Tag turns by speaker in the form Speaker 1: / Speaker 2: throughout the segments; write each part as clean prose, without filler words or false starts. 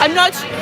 Speaker 1: I'm not.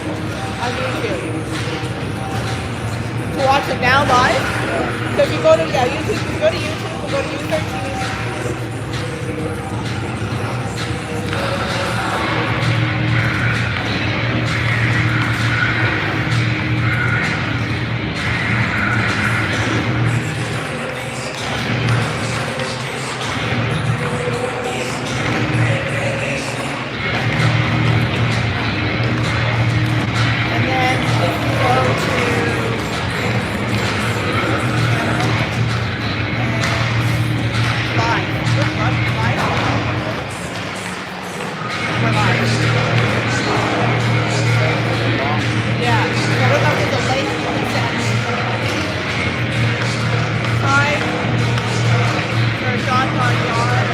Speaker 1: on YouTube. To watch it now live. So if you go to YouTube, if you go to YouTube, we'll go to U13. And then if you go to live. We're live. Yeah. So we're going to the late time for John Yard.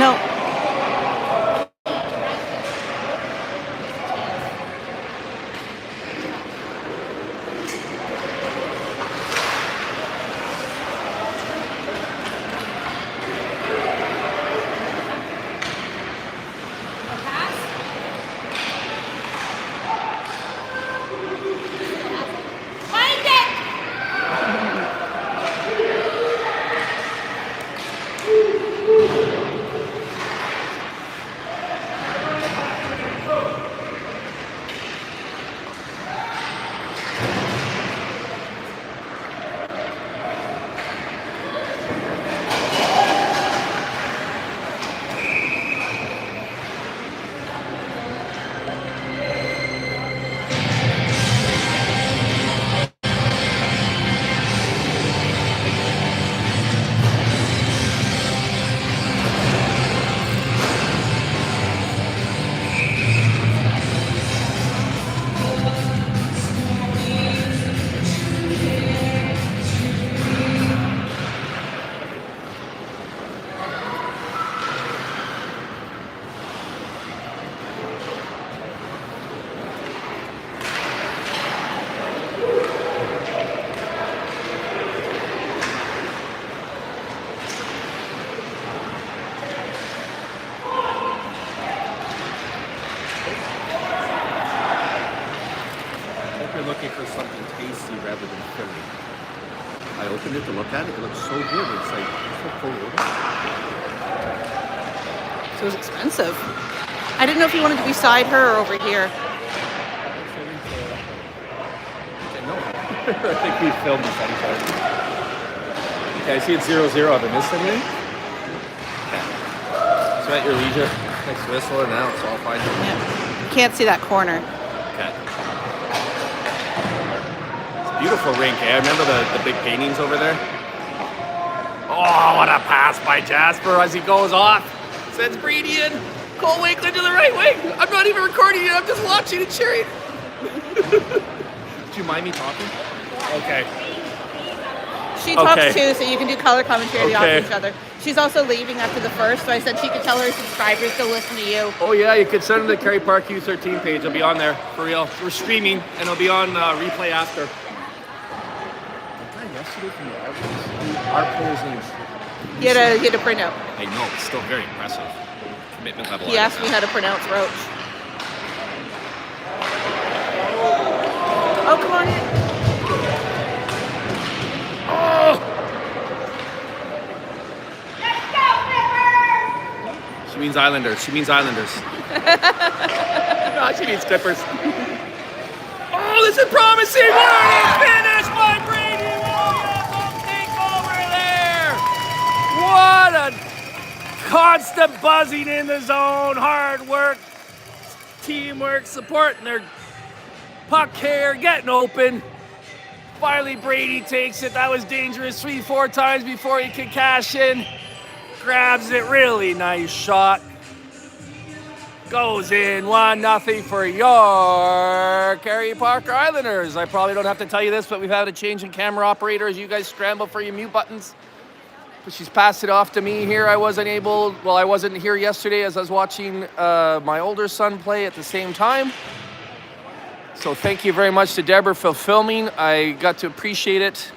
Speaker 1: No.
Speaker 2: Looking for something tasty rather than filling. I opened it to look at it. It looks so good. It's like so full order.
Speaker 1: So it was expensive. I didn't know if you wanted to be beside her or over here.
Speaker 2: No. I think we filmed beside each other. Okay, I see it's 0-0. Have I missed anything? Yeah. So at your leisure. Next whistle and now it's all fine.
Speaker 1: Yeah. You can't see that corner.
Speaker 2: Okay. Beautiful rink, eh? I remember the big paintings over there. Oh, what a pass by Jasper as he goes off. Sends Brady in. Cole Wakeler to the right wing. I'm not even recording it. I'm just watching and cheering. Do you mind me talking? Okay.
Speaker 1: She talks too, so you can do color commentary off each other. She's also leaving after the first, so I said she could tell her subscribers to listen to you.
Speaker 2: Oh yeah, you could send them to the Kerry Park U13 page. It'll be on there, for real. We're streaming, and it'll be on replay after. Yesterday from the our player's name.
Speaker 1: He had a printout.
Speaker 2: I know, it's still very impressive. Commitment level.
Speaker 1: He asked me how to pronounce Roach. Oh, come on in.
Speaker 2: Oh! She means Islanders. She means Islanders. No, she means Clippers. Oh, this is promising! What a finish by Brady! What a constant buzzing in the zone, hard work, teamwork, supporting their puck here, getting open. Finally, Brady takes it. That was dangerous 3-4 times before he could cash in. Grabs it, really nice shot. Goes in, 1-0 for your Kerry Park Islanders. I probably don't have to tell you this, but we've had a change in camera operator as you guys scramble for your mute buttons. But she's passed it off to me here. I wasn't here yesterday as I was watching my older son play at the same time. So thank you very much to Deborah for filming. I got to appreciate it,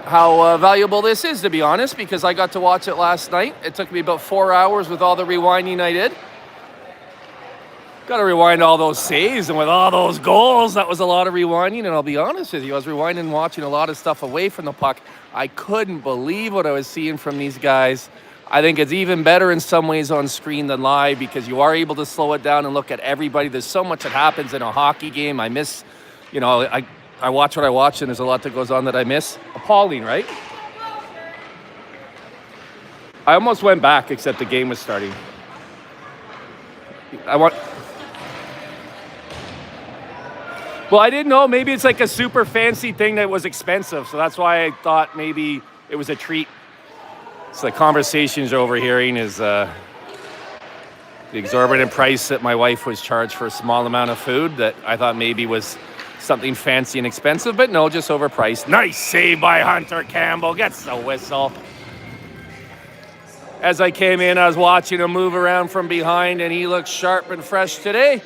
Speaker 2: how valuable this is, to be honest, because I got to watch it last night. It took me about 4 hours with all the rewinding I did. Got to rewind all those saves, and with all those goals, that was a lot of rewinding. And I'll be honest with you, I was rewinding and watching a lot of stuff away from the puck. I couldn't believe what I was seeing from these guys. I think it's even better in some ways on screen than live because you are able to slow it down and look at everybody. There's so much that happens in a hockey game. I miss, I watch what I watch, and there's a lot that goes on that I miss. Appalling, right? I almost went back, except the game was starting. Well, I didn't know. Maybe it's like a super fancy thing that was expensive. So that's why I thought maybe it was a treat. So the conversations you're overhearing is the exorbitant price that my wife was charged for a small amount of food that I thought maybe was something fancy and expensive. But no, just overpriced. Nice save by Hunter Campbell. Gets the whistle. As I came in, I was watching him move around from behind, and he looks sharp and fresh today.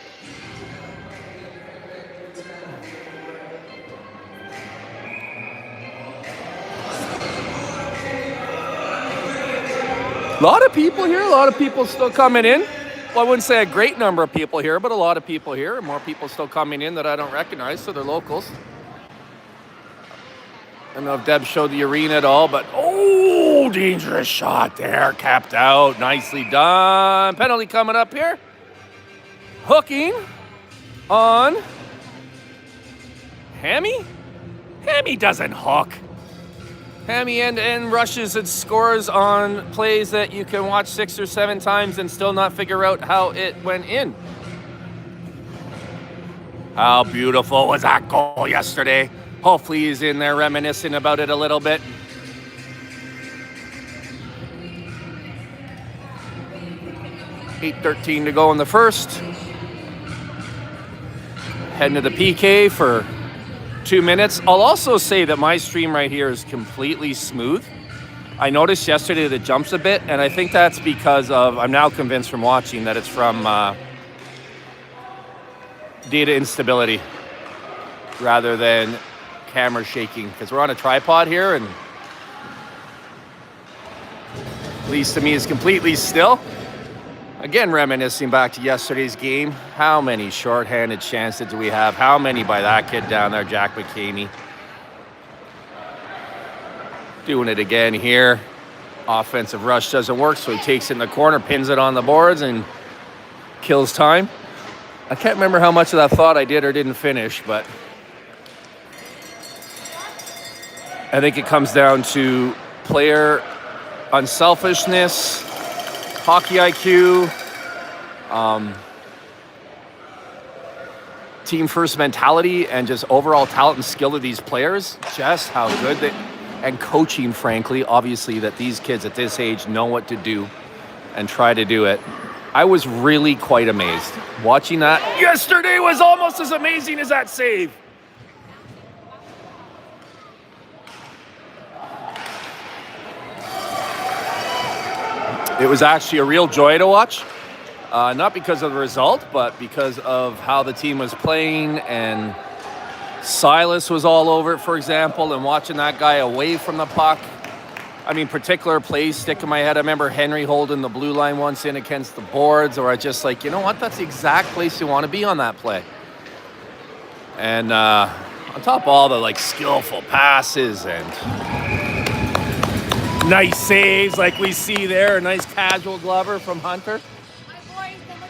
Speaker 2: A lot of people here, a lot of people still coming in. Well, I wouldn't say a great number of people here, but a lot of people here. More people still coming in that I don't recognize, so they're locals. I don't know if Deb showed the arena at all, but oh, dangerous shot there. Capped out. Nicely done. Penalty coming up here. Hooking on Hammy. Hammy doesn't hook. Hammy end-to-end rushes and scores on plays that you can watch 6 or 7 times and still not figure out how it went in. How beautiful was that goal yesterday? Hopefully he's in there reminiscing about it a little bit. $8:13 to go in the first. Heading to the PK for 2 minutes. I'll also say that my stream right here is completely smooth. I noticed yesterday that it jumps a bit, and I think that's because of, I'm now convinced from watching that it's from data instability rather than camera shaking, because we're on a tripod here, and at least to me it's completely still. Again, reminiscing back to yesterday's game, how many shorthanded chances do we have? How many by that kid down there, Jack McCamey? Doing it again here. Offensive rush doesn't work, so he takes it in the corner, pins it on the boards, and kills time. I can't remember how much of that thought I did or didn't finish, but I think it comes down to player unselfishness, hockey IQ, team first mentality, and just overall talent and skill of these players. Just how good they, and coaching, frankly, obviously, that these kids at this age know what to do and try to do it. I was really quite amazed. Watching that yesterday was almost as amazing as that save. It was actually a real joy to watch, not because of the result, but because of how the team was playing, and Silas was all over it, for example, and watching that guy away from the puck. I mean, particular plays stick in my head. I remember Henry holding the blue line once in against the boards, or I just like, you know what, that's the exact place you want to be on that play. And on top of all the like skillful passes and nice saves like we see there. A nice casual glover from Hunter.
Speaker 3: My boys, number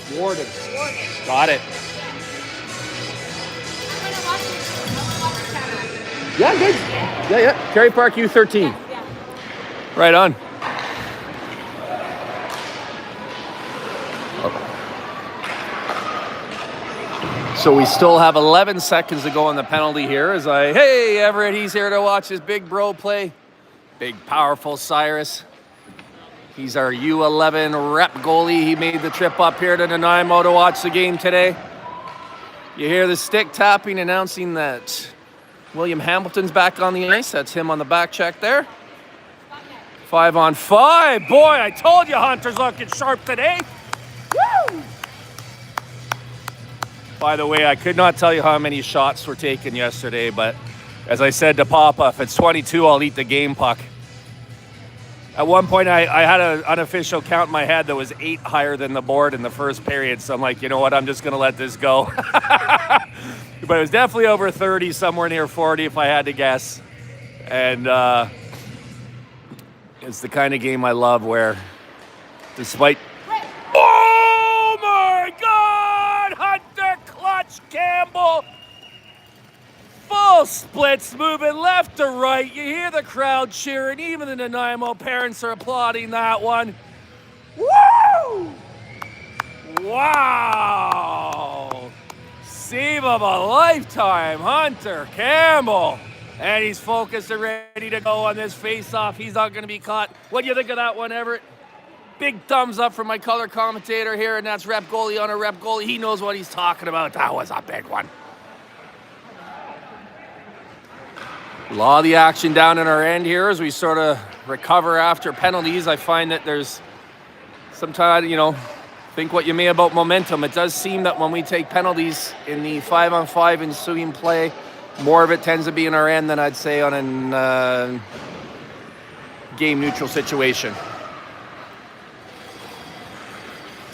Speaker 3: 22.
Speaker 2: Warden. Got it.
Speaker 3: I'm gonna watch it. I'm gonna watch the channel.
Speaker 2: Yeah, good. Yeah. Kerry Park U13.
Speaker 3: Yeah.
Speaker 2: Right on. So we still have 11 seconds to go on the penalty here as hey, Everett, he's here to watch his big bro play. Big, powerful Cyrus. He's our U11 rep goalie. He made the trip up here to Nanaimo to watch the game today. You hear the stick tapping announcing that William Hamilton's back on the ice. That's him on the back check there. 5-on-5. Boy, I told you Hunter's looking sharp today. Woo! By the way, I could not tell you how many shots were taken yesterday, but as I said to Papa, if it's 22, I'll eat the game puck. At one point, I had an unofficial count in my head that was 8 higher than the board in the first period, so I'm like, you know what, I'm just going to let this go. But it was definitely over 30, somewhere near 40 if I had to guess. And it's the kind of game I love where, despite... Oh my God! Hunter Clutch Campbell! Full splits, moving left to right. You hear the crowd cheering. Even the Nanaimo parents are applauding that one. Woo! Wow! Save of a lifetime, Hunter Campbell. And he's focused and ready to go on this face-off. He's not going to be caught. What do you think of that one, Everett? Big thumbs up from my color commentator here, and that's rep goalie on a rep goalie. He knows what he's talking about. That was a big one. A lot of the action down in our end here as we sort of recover after penalties. I find that there's sometimes, think what you may about momentum. It does seem that when we take penalties in the 5-on-5 ensuing play, more of it tends to be in our end than I'd say on a game neutral situation.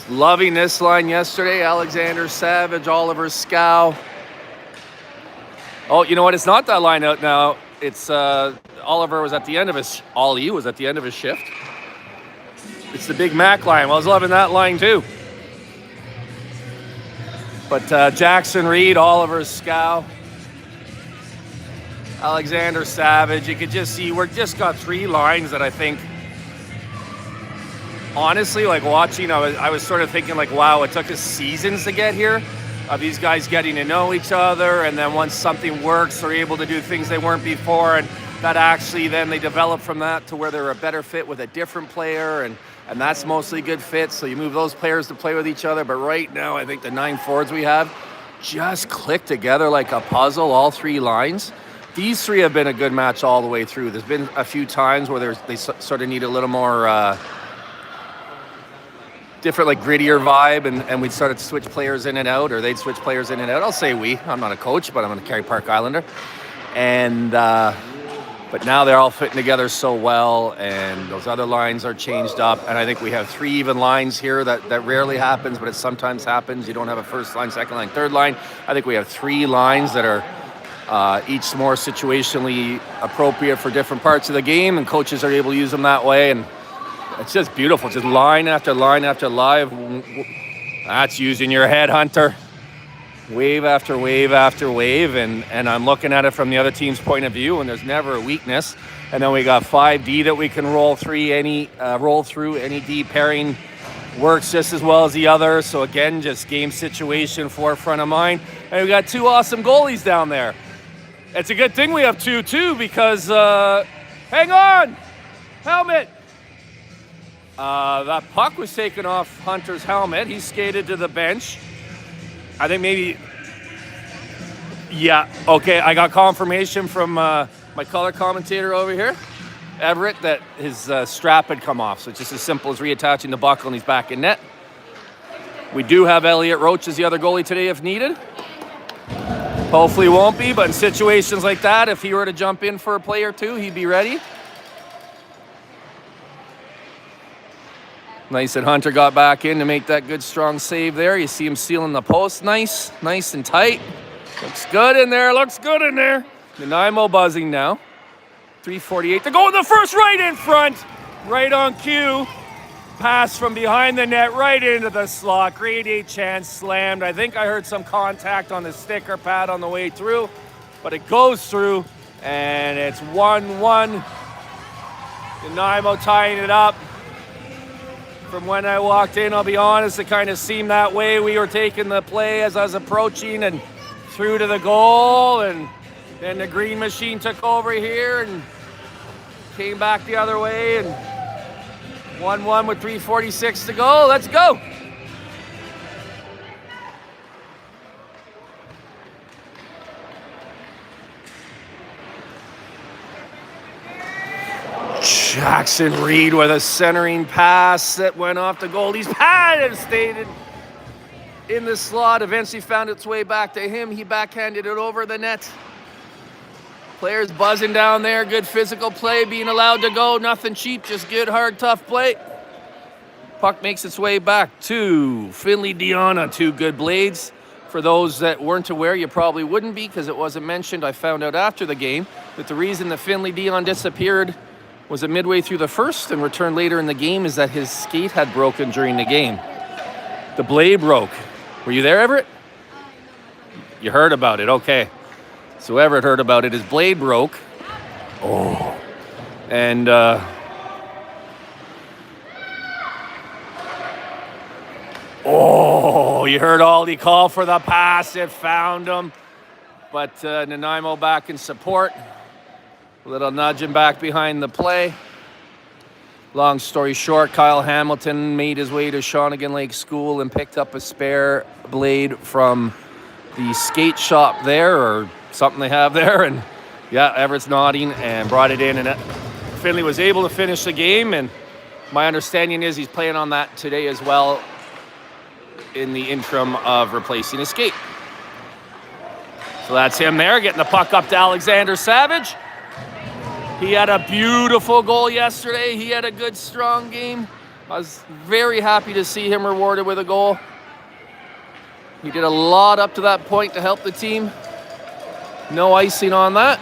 Speaker 2: Loving this line yesterday. Alexander Savage, Oliver Scow. Oh, you know what? It's not that line out now. It's Oliver was at the end of his, Ollie was at the end of his shift. It's the Big Mac line. Well, I was loving that line too. But Jackson Reed, Oliver Scow, Alexander Savage, you could just see we're just got three lines that I think, honestly, like watching, I was sort of thinking like, wow, it took us seasons to get here. These guys getting to know each other, and then once something works, they're able to do things they weren't before, and that actually then they develop from that to where they're a better fit with a different player, and that's mostly good fits. So you move those players to play with each other. But right now, I think the 9 forwards we have just click together like a puzzle, all three lines. These three have been a good match all the way through. There's been a few times where they sort of need a little more different, like grittier vibe, and we'd sort of switch players in and out, or they'd switch players in and out. I'll say we. I'm not a coach, but I'm a Kerry Park Islander. And but now they're all fitting together so well, and those other lines are changed up. And I think we have 3 even lines here that rarely happens, but it sometimes happens. You don't have a first line, second line, third line. I think we have 3 lines that are each more situationally appropriate for different parts of the game, and coaches are able to use them that way. And it's just beautiful, just line after line after line. That's using your head, Hunter. Wave after wave after wave, and I'm looking at it from the other team's point of view, and there's never a weakness. And then we got 5D that we can roll through. Any D pairing works just as well as the other. So again, just game situation forefront of mind. And we got 2 awesome goalies down there. It's a good thing we have 2 too, because hang on, helmet. That puck was taken off Hunter's helmet. He skated to the bench. I think maybe, yeah, okay, I got confirmation from my color commentator over here, Everett, that his strap had come off. So it's just as simple as reattaching the buckle and he's back in net. We do have Elliot Roach as the other goalie today if needed. Hopefully won't be, but in situations like that, if he were to jump in for a play or two, he'd be ready. Nice that Hunter got back in to make that good, strong save there. You see him sealing the post nice and tight. Looks good in there, Nanaimo buzzing now. 3:48 to go in the first, right in front. Right on cue. Pass from behind the net right into the slot. Grade 8 chance, slammed. I think I heard some contact on the sticker pad on the way through, but it goes through, and it's 1-1. Nanaimo tying it up. From when I walked in, I'll be honest, it kind of seemed that way. We were taking the play as I was approaching and through to the goal, and then the green machine took over here and came back the other way, and 1-1 with 3:46 to go. Let's go. Jackson Reed with a centering pass that went off the goalie's pad and stayed in the slot. Eventually found its way back to him. He backhanded it over the net. Players buzzing down there. Good physical play being allowed to go. Nothing cheap, just good, hard, tough play. Puck makes its way back to Finley Dion on 2 good blades. For those that weren't aware, you probably wouldn't be because it wasn't mentioned. I found out after the game that the reason that Finley Dion disappeared was it midway through the first and returned later in the game is that his skate had broken during the game. The blade broke. Were you there, Everett? You heard about it, okay. So Everett heard about it. His blade broke. Oh. And you heard Aldi call for the pass. It found him. But Nanaimo back in support. A little nudging back behind the play. Long story short, Kyle Hamilton made his way to Shawnigan Lake School and picked up a spare blade from the skate shop there, or something they have there, and Yeah, Everett's nodding and brought it in, and Finley was able to finish the game, and my understanding is he's playing on that today as well in the interim of replacing his skate. So that's him there, getting the puck up to Alexander Savage. He had a beautiful goal yesterday. He had a good, strong game. I was very happy to see him rewarded with a goal. He did a lot up to that point to help the team. No icing on that.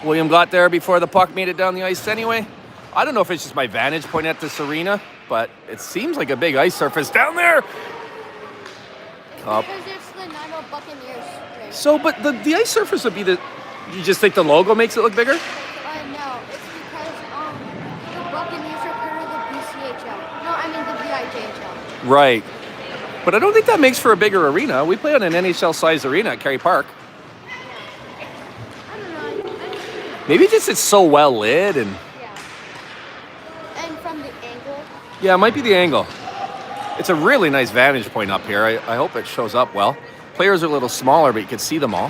Speaker 2: William got there before the puck made it down the ice anyway. I don't know if it's just my vantage point at this arena, but it seems like a big ice surface down there.
Speaker 3: Because it's the Nanaimo Buccaneers. Right?
Speaker 2: So, but the ice surface would be the... You just think the logo makes it look bigger?
Speaker 3: No, it's because the Buccaneers are part of the BCHL. No, I mean the VIJHL.
Speaker 2: Right. But I don't think that makes for a bigger arena. We play on an NHL-sized arena at Kerry Park.
Speaker 3: I don't know.
Speaker 2: Maybe just it's so well lit and...
Speaker 3: Yeah. And from the angle.
Speaker 2: Yeah, it might be the angle. It's a really nice vantage point up here. I hope it shows up well. Players are a little smaller, but you can see them all.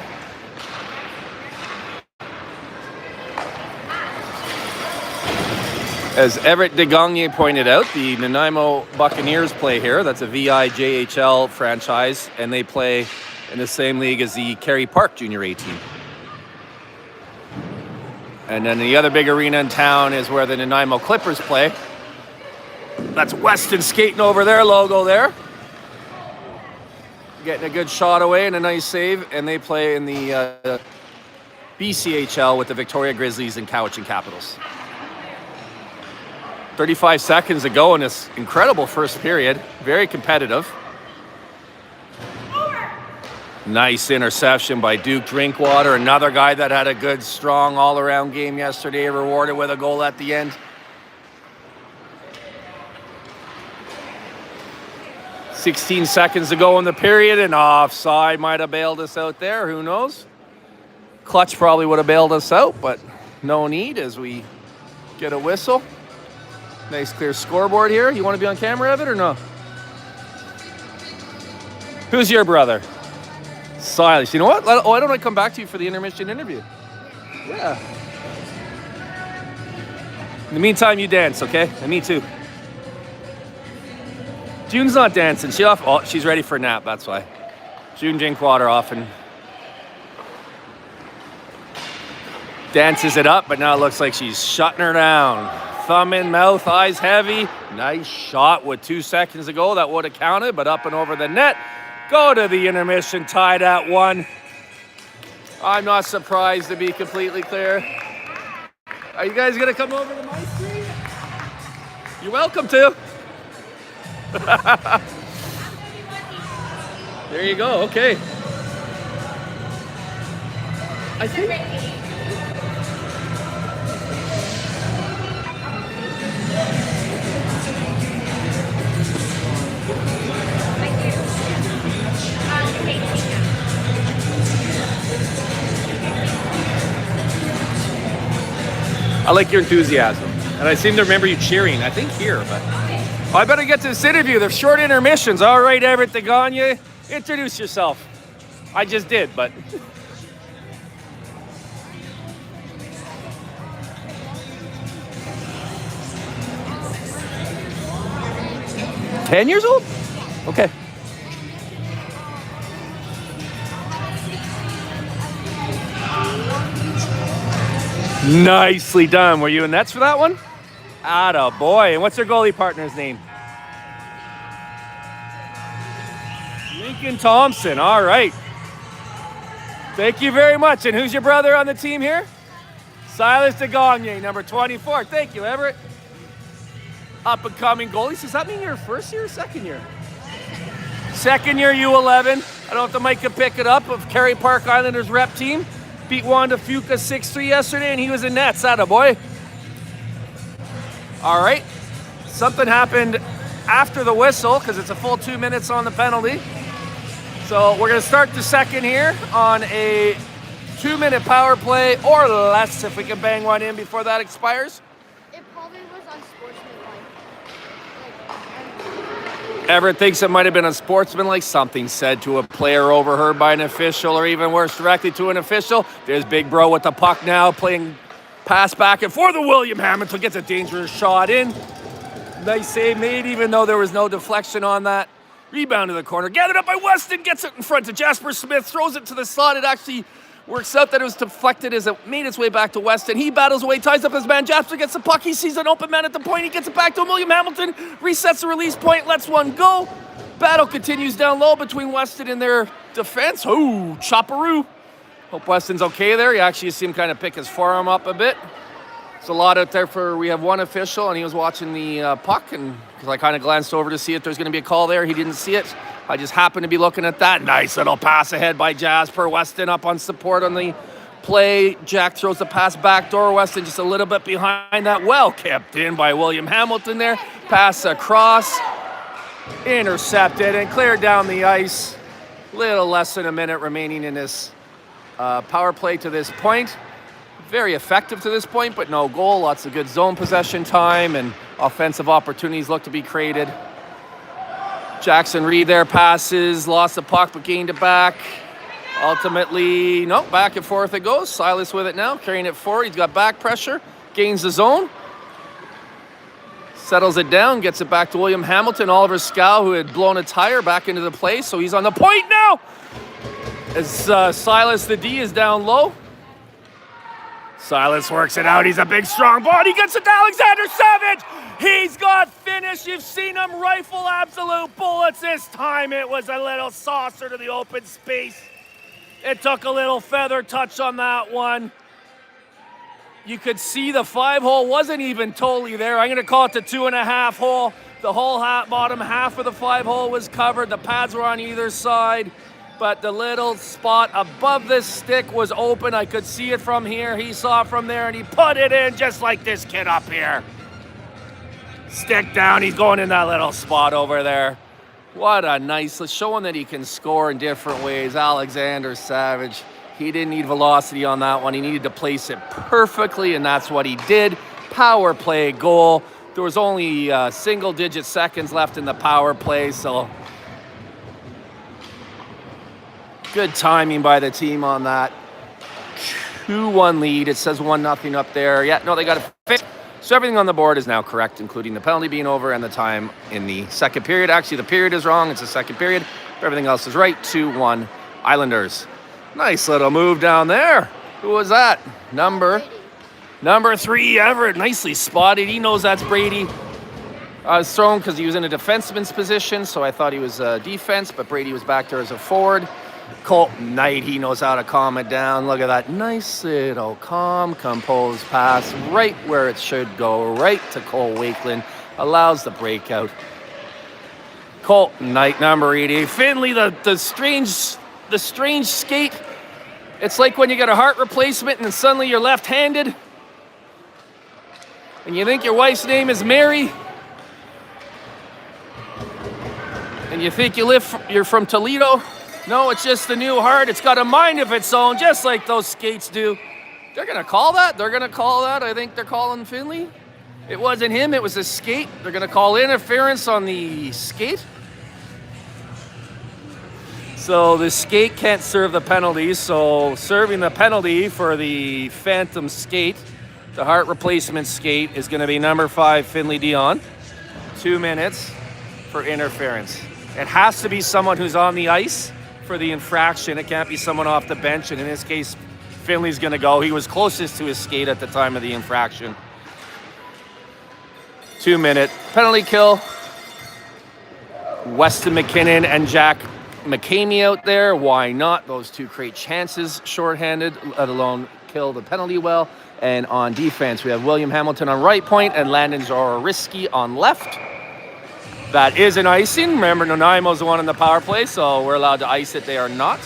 Speaker 2: As Everett DeGagne pointed out, the Nanaimo Buccaneers play here. That's a VIJHL franchise, and they play in the same league as the Kerry Park Junior 18. And then the other big arena in town is where the Nanaimo Clippers play. That's Weston skating over their logo there. Getting a good shot away and a nice save, and they play in the BCHL with the Victoria Grizzlies and Cowichan Capitals. 35 seconds to go in this incredible first period. Very competitive. Nice interception by Duke Drinkwater. Another guy that had a good, strong, all-around game yesterday, rewarded with a goal at the end. 16 seconds to go in the period, and offside might have bailed us out there. Who knows? Clutch probably would have bailed us out, but no need as we get a whistle. Nice clear scoreboard here. You want to be on camera, Evan, or no? Who's your brother? Silas. You know what? Why don't I come back to you for the intermission interview? Yeah. In the meantime, you dance, okay? And me too. June's not dancing. She's ready for a nap, that's why. June Drinkwater often dances it up, but now it looks like she's shutting her down. Thumb in mouth, eyes heavy. Nice shot with 2 seconds to go. That would have counted, but up and over the net. Go to the intermission, tied at 1. I'm not surprised, to be completely clear. Are you guys gonna come over to my screen? You're welcome to. There you go, okay. I think... I like your enthusiasm, and I seem to remember you cheering, I think here, but... I better get to this interview. They're short intermissions. All right, Everett DeGagne, introduce yourself. I just did, but... 10 years old? Okay. Nicely done. Were you in nets for that one? Atta boy. And what's your goalie partner's name? Lincoln Thompson. All right. Thank you very much. And who's your brother on the team here? Silas DeGagne, number 24. Thank you, Everett. Up and coming goalies. Does that mean you're first year or second year? Second year U11. I don't know if the mic can pick it up of Kerry Park Islanders rep team. Beat Wanda Fuca 6-3 yesterday, and he was in nets. Atta boy. All right. Something happened after the whistle because it's a full 2 minutes on the penalty. So we're going to start the second here on a 2-minute power play or less if we can bang one in before that expires.
Speaker 3: It probably was unsportsmanlike.
Speaker 2: Everett thinks it might have been a sportsmanlike something said to a player overheard by an official, or even worse, directly to an official. There's Big Bro with the puck now, playing pass back and forth. William Hamilton gets a dangerous shot in. Nice save made, even though there was no deflection on that. Rebound to the corner, gathered up by Weston, gets it in front to Jasper Smith, throws it to the slot. It actually works out that it was deflected as it made its way back to Weston. He battles away, ties up his man. Jasper gets the puck. He sees an open man at the point. He gets it back to him. William Hamilton resets the release point, lets one go. Battle continues down low between Weston and their defense. Oh, chopperoo. Hope Weston's okay there. You actually see him kind of pick his forearm up a bit. There's a lot out there for, we have one official, and he was watching the puck, and because I kind of glanced over to see if there's going to be a call there. He didn't see it. I just happened to be looking at that. Nice little pass ahead by Jasper. Weston up on support on the play. Jack throws the pass back door. Weston just a little bit behind that. Well kept in by William Hamilton there. Pass across. Intercepted and cleared down the ice. Little less than a minute remaining in this power play to this point. Very effective to this point, but no goal. Lots of good zone possession time and offensive opportunities look to be created. Jackson Reed there passes, lost the puck, but gained it back. Ultimately, no, back and forth it goes. Silas with it now, carrying it forward. He's got back pressure, gains the zone. Settles it down, gets it back to William Hamilton. Oliver Scow, who had blown a tire, back into the play, so he's on the point now. As Silas, the D, is down low. Silas works it out. He's a big, strong body. Gets it to Alexander Savage. He's got finish. You've seen him rifle absolute bullets. This time it was a little saucer to the open space. It took a little feather touch on that one. You could see the 5-hole wasn't even totally there. I'm going to call it the 2.5 hole. The whole bottom half of the 5-hole was covered. The pads were on either side. But the little spot above this stick was open. I could see it from here. He saw it from there, and he put it in just like this kid up here. Stick down. He's going in that little spot over there. What a nice, showing that he can score in different ways. Alexander Savage, he didn't need velocity on that one. He needed to place it perfectly, and that's what he did. Power play goal. There was only single-digit seconds left in the power play, so good timing by the team on that. 2-1 lead. It says 1-0 up there. Yeah, no, they got it fixed. So everything on the board is now correct, including the penalty being over and the time in the second period. Actually, the period is wrong. It's the second period. Everything else is right. 2-1 Islanders. Nice little move down there. Who was that? Number 3, Everett. Nicely spotted. He knows that's Brady. I was thrown because he was in a defenseman's position, so I thought he was defense, but Brady was back there as a forward. Colton Knight, he knows how to calm it down. Look at that nice little calm, composed pass right where it should go, right to Cole Wakeland. Allows the breakout. Colton Knight, number 80. Finley, the strange skate. It's like when you get a heart replacement and suddenly you're left-handed and you think your wife's name is Mary and you think you're from Toledo. No, it's just the new heart. It's got a mind of its own, just like those skates do. They're going to call that? They're going to call that? I think they're calling Finley. It wasn't him. It was a skate. They're going to call interference on the skate. So the skate can't serve the penalty. So serving the penalty for the phantom skate, the heart replacement skate, is going to be number 5, Finley Dion. 2 minutes for interference. It has to be someone who's on the ice for the infraction. It can't be someone off the bench, and in this case, Finley's going to go. He was closest to his skate at the time of the infraction. 2-minute penalty kill. Weston McKinnon and Jack McCamey out there. Why not? Those two create chances shorthanded, let alone kill the penalty well. And on defense, we have William Hamilton on right point and Landon Zororisky on left. That is an icing. Remember, Nanaimo's the one in the power play, so we're allowed to ice it. They are not.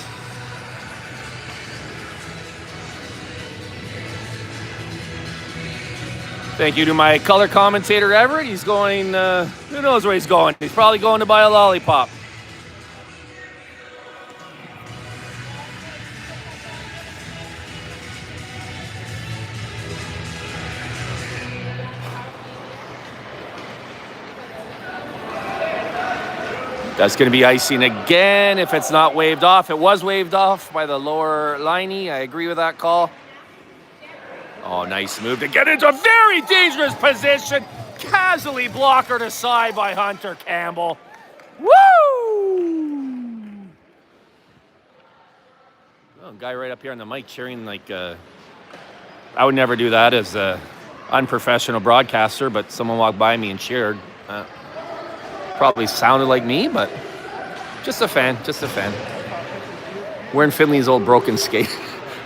Speaker 2: Thank you to my color commentator, Everett. He's going, who knows where he's going. He's probably going to buy a lollipop. That's going to be icing again if it's not waved off. It was waved off by the lower liney. I agree with that call. Oh, nice move to get into a very dangerous position. Casually blockered aside by Hunter Campbell. Woo! Oh, guy right up here on the mic cheering like... I would never do that as an unprofessional broadcaster, but someone walked by me and cheered. Probably sounded like me, but just a fan, just a fan. Wearing Finley's old broken skate.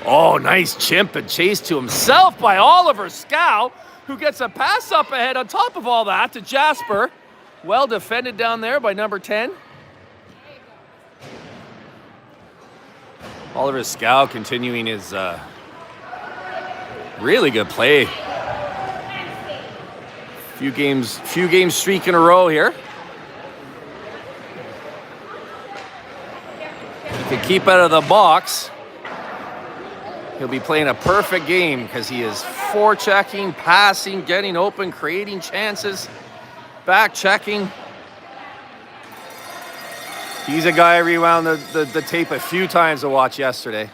Speaker 2: Oh, nice chimp and chase to himself by Oliver Scow, who gets a pass up ahead on top of all that to Jasper. Well defended down there by number 10. Oliver Scow continuing his really good play. Few games streak in a row here. He can keep out of the box. He'll be playing a perfect game because he is forechecking, passing, getting open, creating chances, back checking. He's a guy I rewound the tape a few times to watch yesterday.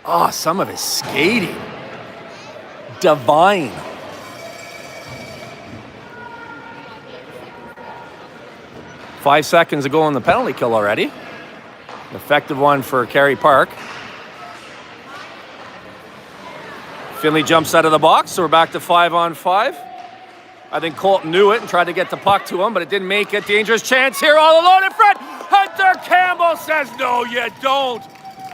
Speaker 2: Oh, some of his skating. Divine. Five seconds ago on the penalty kill already. Effective one for Kerry Park. Finley jumps out of the box, so we're back to 5-on-5. I think Colton knew it and tried to get the puck to him, but it didn't make it. Dangerous chance here, all alone in front. Hunter Campbell says, no, you don't.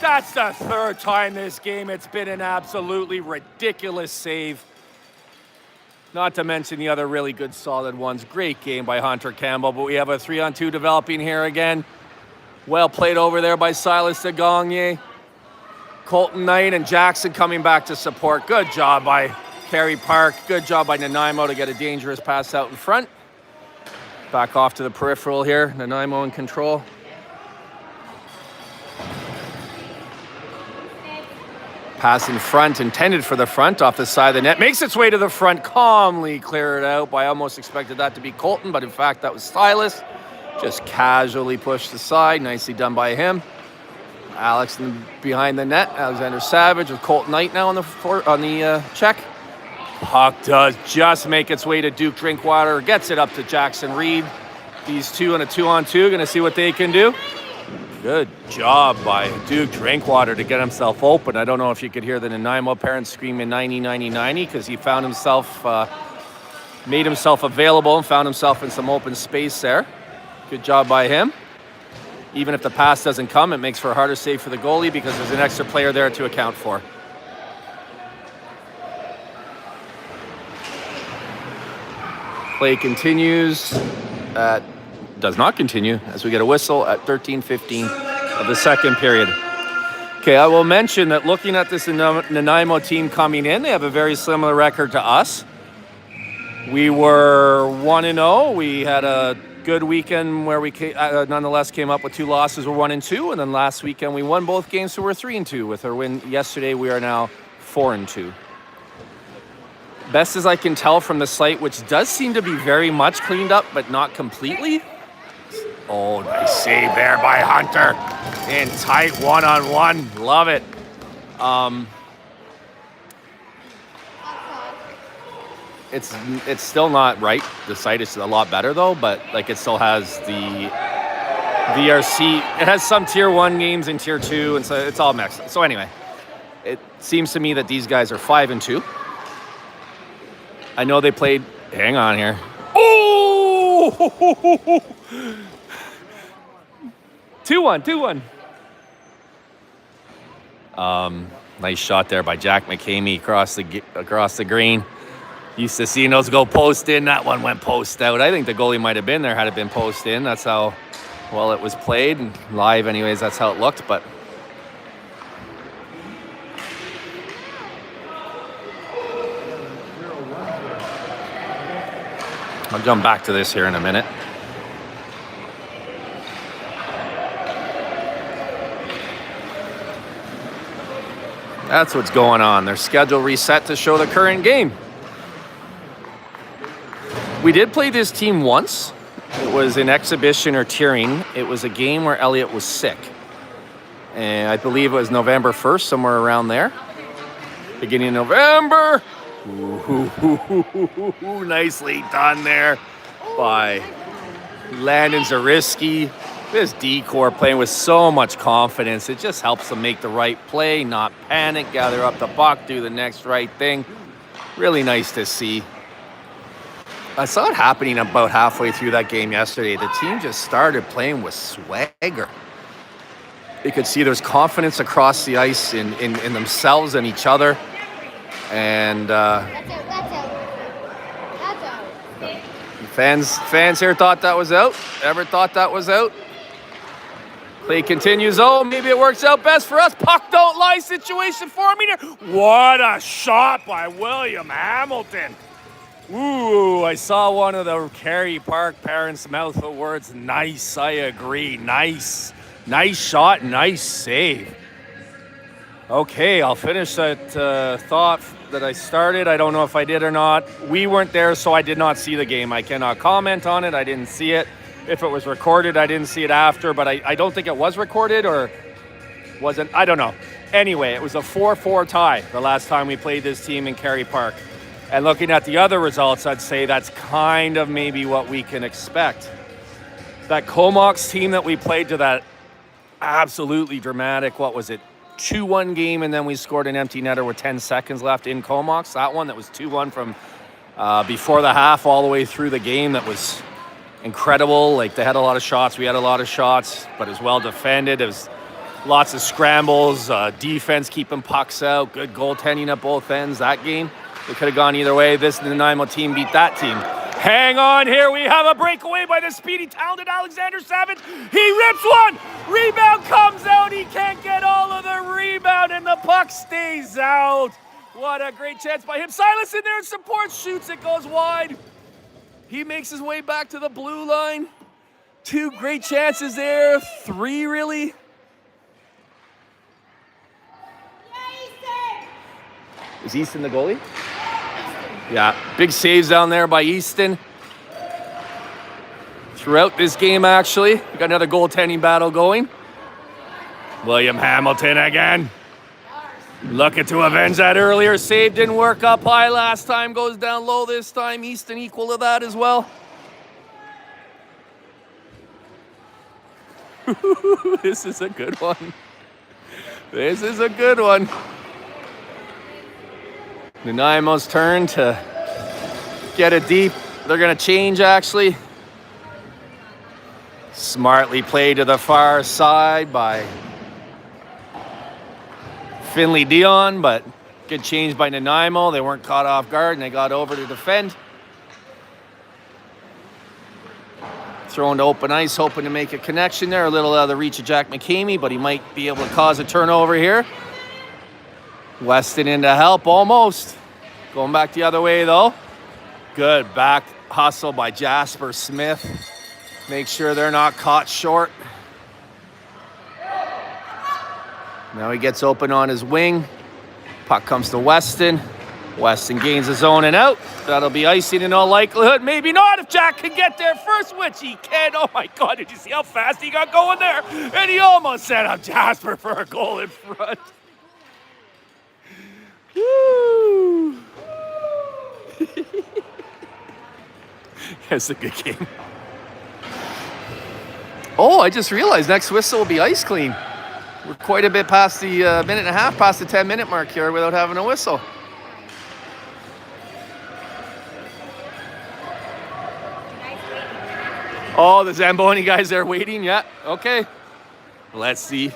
Speaker 2: That's the third time this game. It's been an absolutely ridiculous save. Not to mention the other really good, solid ones. Great game by Hunter Campbell, but we have a 3-on-2 developing here again. Well played over there by Silas Degagne. Colton Knight and Jackson coming back to support. Good job by Kerry Park. Good job by Nanaimo to get a dangerous pass out in front. Back off to the peripheral here. Nanaimo in control. Pass in front, intended for the front, off the side of the net. Makes its way to the front, calmly cleared out. I almost expected that to be Colton, but in fact that was Silas. Just casually pushed aside. Nicely done by him. Alex behind the net. Alexander Savage with Colton Knight now on the check. Puck does just make its way to Duke Drinkwater. Gets it up to Jackson Reed. These two in a 2-on-2. Going to see what they can do. Good job by Duke Drinkwater to get himself open. I don't know if you could hear the Nanaimo parents screaming 90-90-90 because he found himself, made himself available and found himself in some open space there. Good job by him. Even if the pass doesn't come, it makes for a harder save for the goalie because there's an extra player there to account for. Play continues. Does not continue as we get a whistle at 13:15 of the second period. Okay, I will mention that looking at this Nanaimo team coming in, they have a very similar record to us. We were 1-0. We had a good weekend where we nonetheless came up with 2 losses. We're 1-2, and then last weekend we won both games, so we're 3-2. With our win yesterday, we are now 4-2. Best as I can tell from the site, which does seem to be very much cleaned up, but not completely. Oh, nice save there by Hunter. In tight 1-on-1. Love it. It's still not right. The site is a lot better though, but like it still has the VRC. It has some tier 1 games and tier 2, and so it's all mixed. So anyway, it seems to me that these guys are 5-2. I know they played. Hang on here. Oh! 2-1. Nice shot there by Jack McCamey across the green. Used to seeing those go post in. That one went post out. I think the goalie might have been there had it been post in. That's how well it was played. And live anyways, that's how it looked. But I'll jump back to this here in a minute. That's what's going on. Their schedule reset to show the current game. We did play this team once It was an exhibition or tiering. It was a game where Elliot was sick. And I believe it was November 1st, somewhere around there. Beginning of November. Ooh, nicely done there by Landon Zariski. This decor playing with so much confidence. It just helps them make the right play, not panic, gather up the puck, do the next right thing. Really nice to see. I saw it happening about halfway through that game yesterday. The team just started playing with swagger. You could see there's confidence across the ice in themselves and each other. And
Speaker 3: That's out.
Speaker 2: fans here thought that was out. Ever thought that was out? Play continues. Oh, maybe it works out best for us. Puck don't lie situation for me. What a shot by William Hamilton. Ooh, I saw one of the Kerry Park parents mouth the words, nice, I agree, nice. Nice shot, nice save. Okay, I'll finish that thought that I started. I don't know if I did or not. We weren't there, so I did not see the game. I cannot comment on it. I didn't see it. If it was recorded, I didn't see it after, but I don't think it was recorded, or wasn't. I don't know. Anyway, it was a 4-4 tie the last time we played this team in Kerry Park. And looking at the other results, I'd say that's kind of maybe what we can expect. That Comox team that we played to that absolutely dramatic, what was it, 2-1 game, and then we scored an empty netter with 10 seconds left in Comox. That one that was 2-1 from before the half all the way through the game, that was incredible. Like, they had a lot of shots, we had a lot of shots, but it was well defended. It was lots of scrambles, defense keeping pucks out, good goaltending at both ends. That game, it could have gone either way. This Nanaimo team beat that team. Hang on here, we have a breakaway by the speedy, talented Alexander Savage. He rips one, rebound comes out, he can't get all of the rebound, and the puck stays out. What a great chance by him. Silas in there in support, shoots, it goes wide. He makes his way back to the blue line. 2 great chances there, 3 really. Is Easton the goalie? Yeah, big saves down there by Easton. Throughout this game, actually. We got another goaltending battle going. William Hamilton again. Looking to avenge that earlier save. Didn't work up high last time. Goes down low this time. Easton equal to that as well. This is a good one. This is a good one. Nanaimo's turn to get it deep. They're going to change, actually. Smartly played to the far side by Finley Dion, but good change by Nanaimo. They weren't caught off guard, and they got over to defend. Thrown to open ice, hoping to make a connection there. A little out of the reach of Jack McCamey, but he might be able to cause a turnover here. Weston in to help, almost. Going back the other way, though. Good back hustle by Jasper Smith. Make sure they're not caught short. Now he gets open on his wing. Puck comes to Weston. Weston gains his own and out. That'll be icing in all likelihood. Maybe not if Jack can get there first, which he can. Oh my God, did you see how fast he got going there? And he almost set up Jasper for a goal in front. Woo! It's a good game. Oh, I just realized next whistle will be ice clean. We're quite a bit past the minute and a half, past the 10-minute mark here without having a whistle. Oh, the Zamboni guys there waiting. Yeah, okay. Let's see.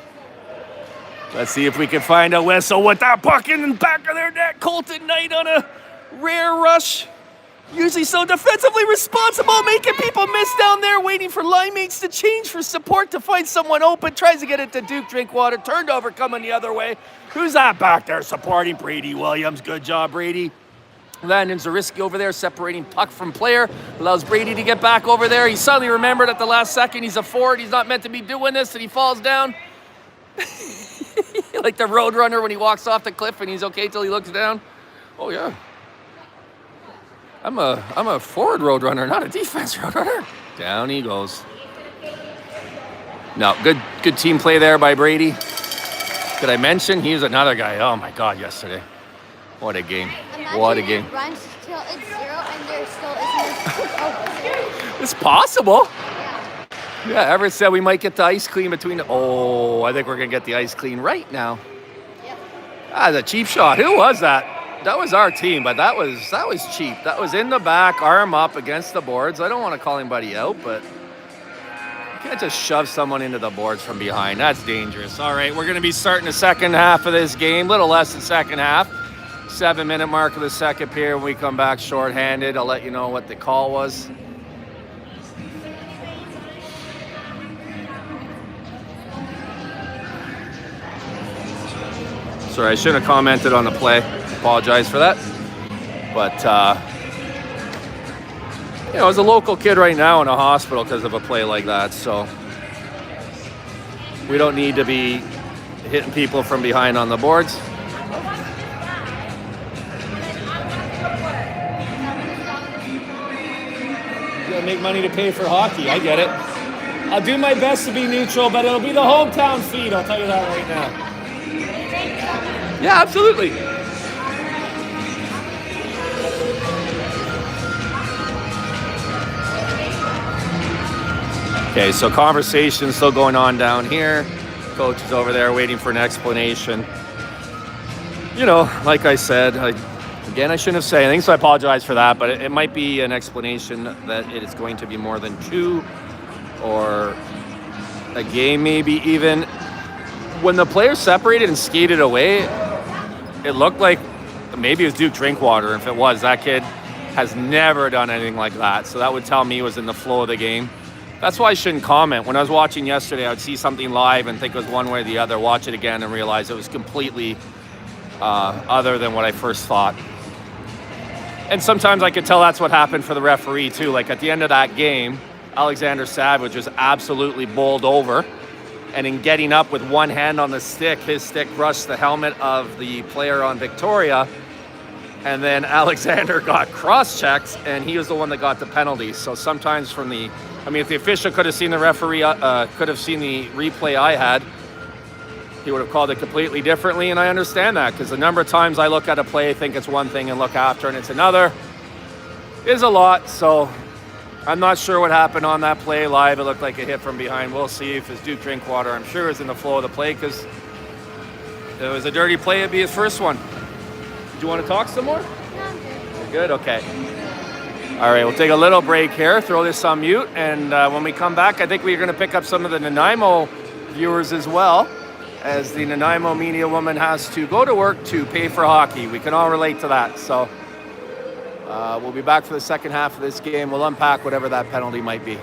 Speaker 2: Let's see if we can find a whistle with that puck in the back of their net. Colton Knight on a rare rush. Usually so defensively responsible, making people miss down there, waiting for line mates to change for support to find someone open. Tries to get it to Duke Drinkwater. Turned over, coming the other way. Who's that back there supporting? Brady Williams. Good job, Brady. Landon Zariski over there separating puck from player. Allows Brady to get back over there. He suddenly remembered at the last second he's a forward. He's not meant to be doing this, and he falls down. Like the road runner when he walks off the cliff and he's okay till he looks down. Oh yeah. I'm a forward road runner, not a defense road runner. Down he goes. No, good team play there by Brady. Did I mention he was another guy? Oh my God, yesterday. What a game. What a game.
Speaker 3: Runs till it's 0 and there still isn't.
Speaker 2: It's possible.
Speaker 3: Yeah.
Speaker 2: Yeah, Everett said we might get the ice clean between. Oh, I think we're going to get the ice clean right now.
Speaker 3: Yep.
Speaker 2: The cheap shot. Who was that? That was our team, but that was cheap. That was in the back, arm up against the boards. I don't want to call anybody out, but you can't just shove someone into the boards from behind. That's dangerous. All right, we're going to be starting the second half of this game. Little less than second half. 7-minute mark of the second period. When we come back shorthanded, I'll let you know what the call was. Sorry, I shouldn't have commented on the play. Apologize for that. But, as a local kid right now in a hospital because of a play like that. So we don't need to be hitting people from behind on the boards. You gotta make money to pay for hockey. I get it. I'll do my best to be neutral, but it'll be the hometown feed. I'll tell you that right now. Yeah, absolutely. Okay, so conversation still going on down here. Coach is over there waiting for an explanation. Like I said, I shouldn't have said anything, so I apologize for that, but it might be an explanation that it is going to be more than 2 or a game maybe even. When the players separated and skated away, it looked like maybe it was Duke Drinkwater. If it was, that kid has never done anything like that. So that would tell me he was in the flow of the game. That's why I shouldn't comment. When I was watching yesterday, I would see something live and think it was one way or the other, watch it again and realize it was completely other than what I first thought. And sometimes I could tell that's what happened for the referee too. Like at the end of that game, Alexander Savage was absolutely bowled over. And in getting up with one hand on the stick, his stick brushed the helmet of the player on Victoria. And then Alexander got cross-checked, and he was the one that got the penalty. So sometimes if the official could have seen the referee, could have seen the replay I had, he would have called it completely differently. And I understand that, because the number of times I look at a play, think it's one thing, and look after and it's another is a lot. So I'm not sure what happened on that play live. It looked like a hit from behind. We'll see if it's Duke Drinkwater. I'm sure it's in the flow of the play, because if it was a dirty play, it'd be his first one. Do you want to talk some more? You're good? Okay. All right, we'll take a little break here, throw this on mute, and when we come back, I think we're going to pick up some of the Nanaimo viewers as well, as the Nanaimo media woman has to go to work to pay for hockey. We can all relate to that. So we'll be back for the second half of this game. We'll unpack whatever that penalty might be.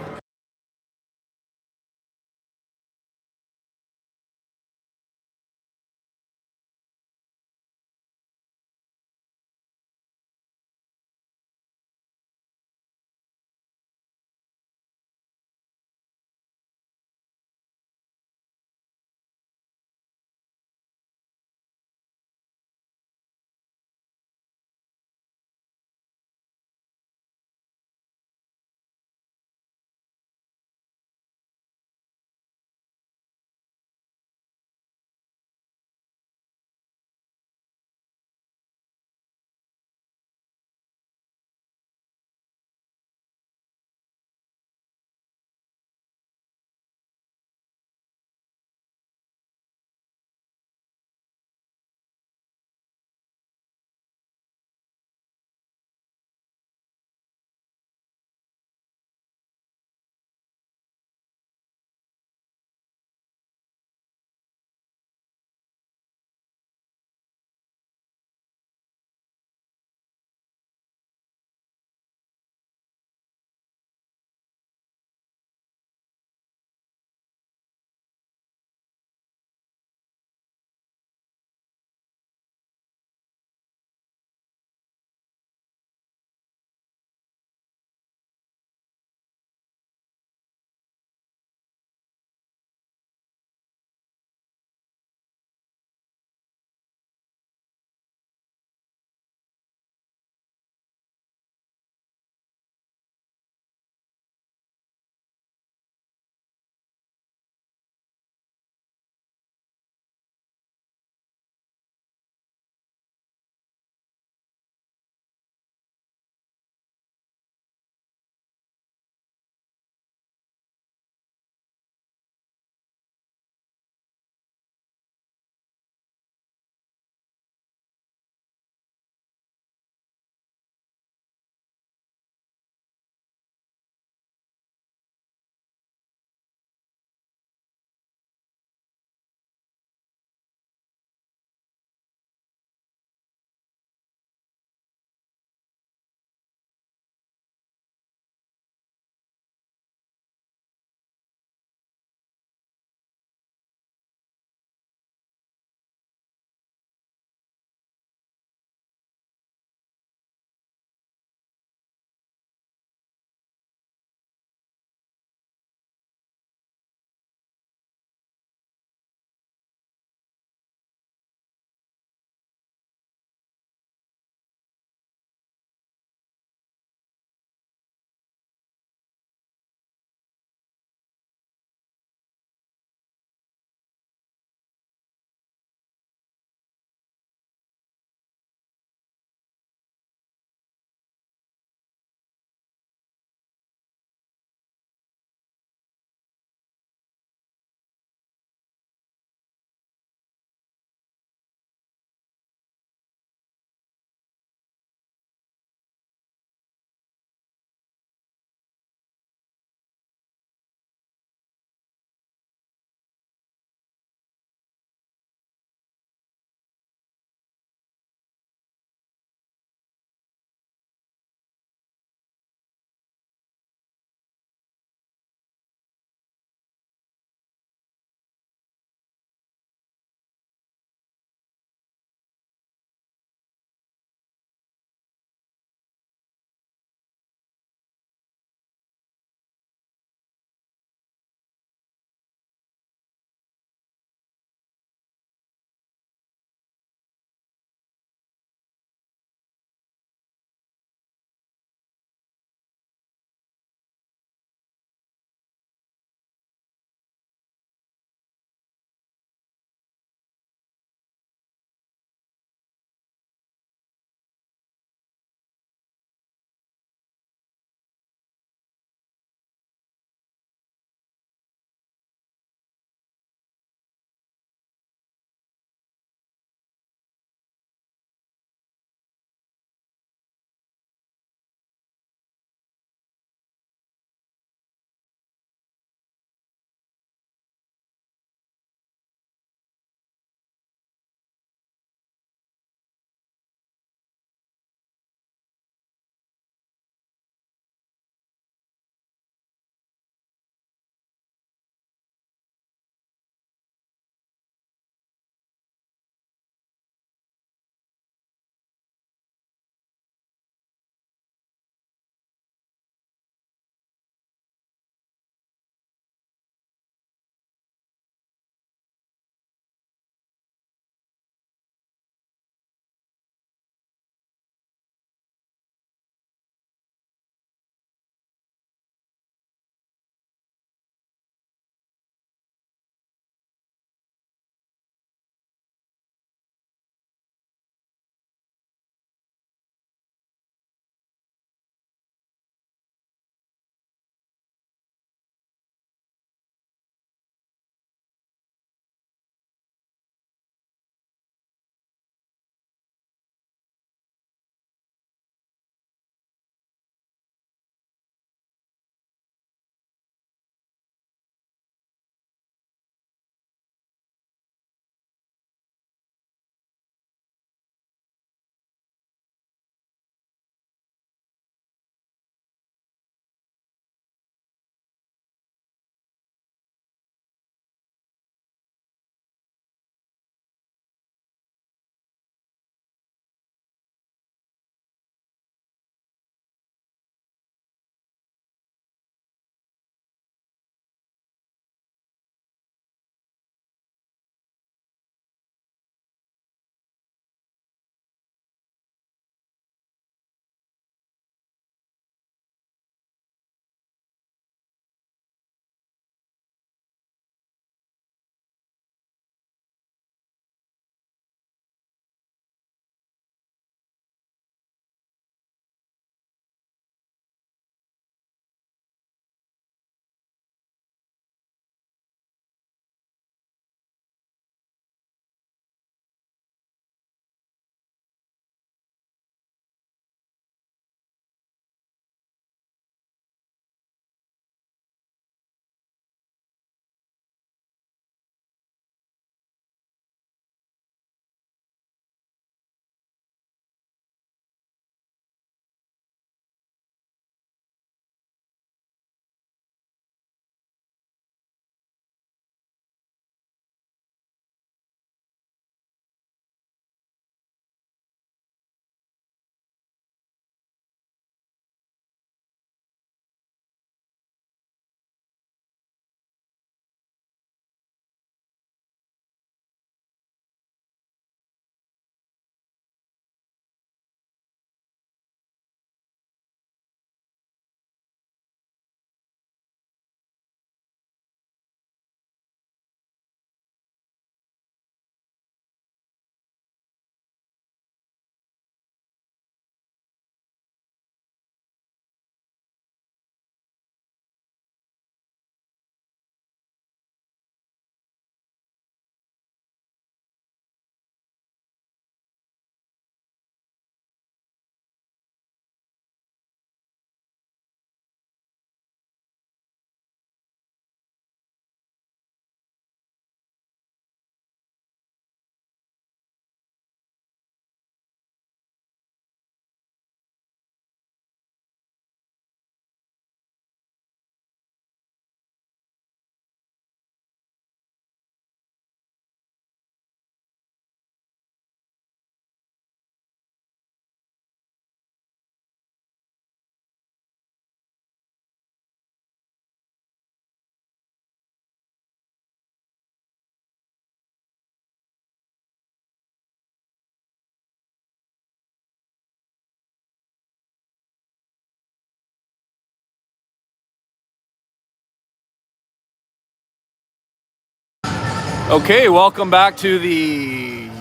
Speaker 2: Okay, welcome back to the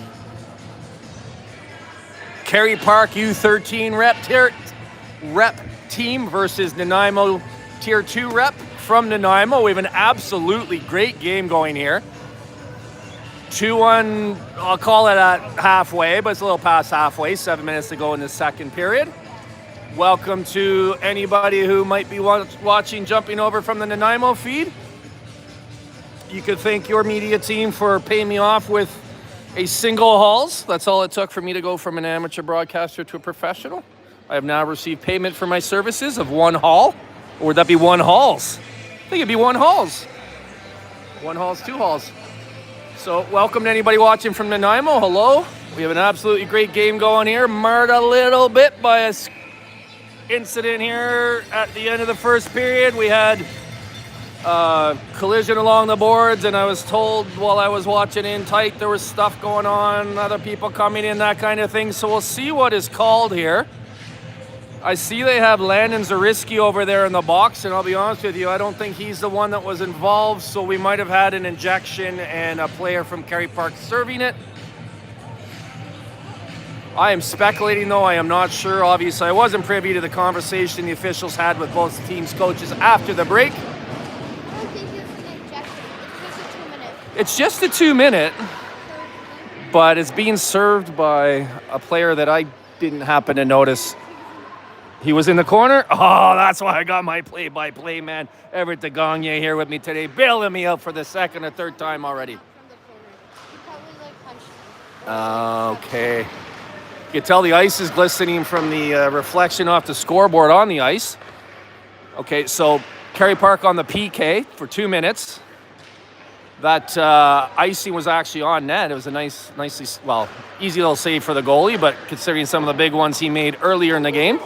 Speaker 2: Kerry Park U13 rep team versus Nanaimo Tier 2 rep from Nanaimo. We have an absolutely great game going here. 2-1, I'll call it at halfway, but it's a little past halfway. 7 minutes to go in the second period. Welcome to anybody who might be watching, jumping over from the Nanaimo feed. You could thank your media team for paying me off with a single hauls. That's all it took for me to go from an amateur broadcaster to a professional. I have now received payment for my services of one haul. Or would that be one hauls? I think it'd be one hauls. One hauls, two hauls. So welcome to anybody watching from Nanaimo. Hello. We have an absolutely great game going here. Marred a little bit by a incident here at the end of the first period. We had collision along the boards, and I was told while I was watching in tight there was stuff going on, other people coming in, that kind of thing. So we'll see what is called here. I see they have Landon Zariski over there in the box, and I'll be honest with you, I don't think he's the one that was involved, so we might have had an injection and a player from Kerry Park serving it. I am speculating though, I am not sure. Obviously I wasn't privy to the conversation the officials had with both teams' coaches after the break. It's just a 2-minute, but it's being served by a player that I didn't happen to notice. He was in the corner. Oh, that's why I got my play-by-play man, Everett DeGagne, here with me today, bailing me out for the second or third time already. Okay. You can tell the ice is glistening from the reflection off the scoreboard on the ice. Okay, so Kerry Park on the PK for 2 minutes. That icing was actually on net. It was a easy little save for the goalie, but considering some of the big ones he made earlier in the game,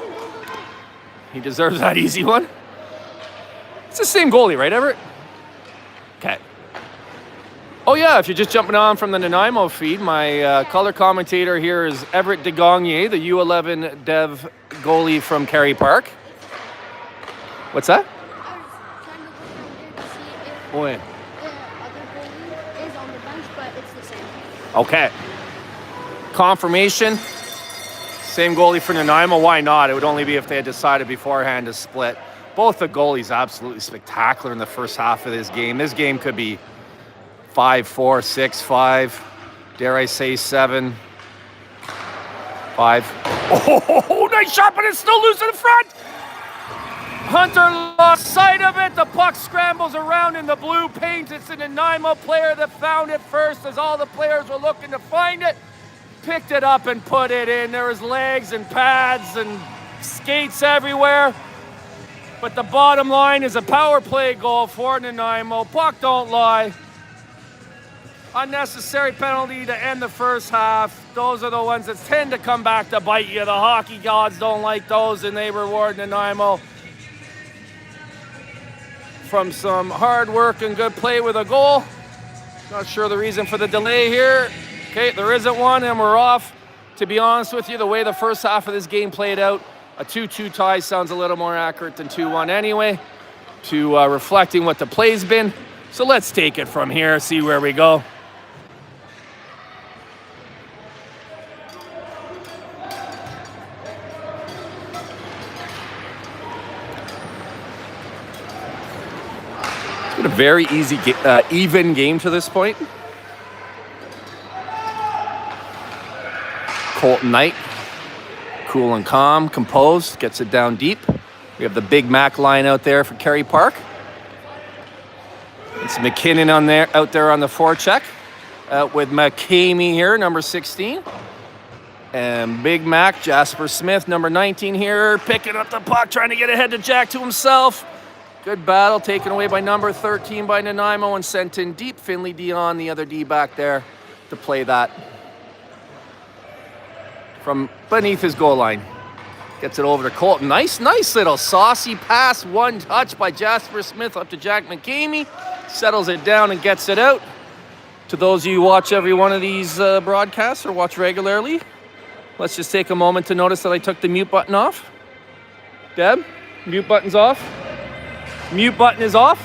Speaker 2: he deserves that easy one. It's the same goalie, right, Everett? Okay. Oh yeah, if you're just jumping on from the Nanaimo feed, my color commentator here is Everett DeGagne, the U11 Dev goalie from Kerry Park. What's that? Oh, yeah. Okay. Confirmation. Same goalie for Nanaimo. Why not? It would only be if they had decided beforehand to split. Both the goalies absolutely spectacular in the first half of this game. This game could be 5-4, 6-5. Dare I say 7-5. Oh, nice shot, but it's still loose in front. Hunter lost sight of it. The puck scrambles around in the blue paint. It's a Nanaimo player that found it first as all the players were looking to find it. Picked it up and put it in. There was legs and pads and skates everywhere. But the bottom line is a power play goal for Nanaimo. Puck don't lie. Unnecessary penalty to end the first half. Those are the ones that tend to come back to bite you. The hockey gods don't like those, and they reward Nanaimo from some hard work and good play with a goal. Not sure the reason for the delay here. Okay, there isn't one, and we're off. To be honest with you, the way the first half of this game played out, a 2-2 tie sounds a little more accurate than 2-1 anyway, to reflecting what the play's been. So let's take it from here, see where we go. It's been a very easy, even game to this point. Colton Knight, cool and calm, composed, gets it down deep. We have the Big Mac line out there for Kerry Park. It's McKinnon out there on the forecheck, with McCamey here, number 16. And Big Mac, Jasper Smith, number 19 here, picking up the puck, trying to get ahead to Jack to himself. Good battle, taken away by number 13 by Nanaimo and sent in deep. Finley Dion, the other D back there, to play that from beneath his goal line. Gets it over to Colton. Nice little saucy pass. One touch by Jasper Smith up to Jack McCamey. Settles it down and gets it out. To those of you who watch every one of these broadcasts or watch regularly, let's just take a moment to notice that I took the mute button off. Deb, mute button's off. Mute button is off.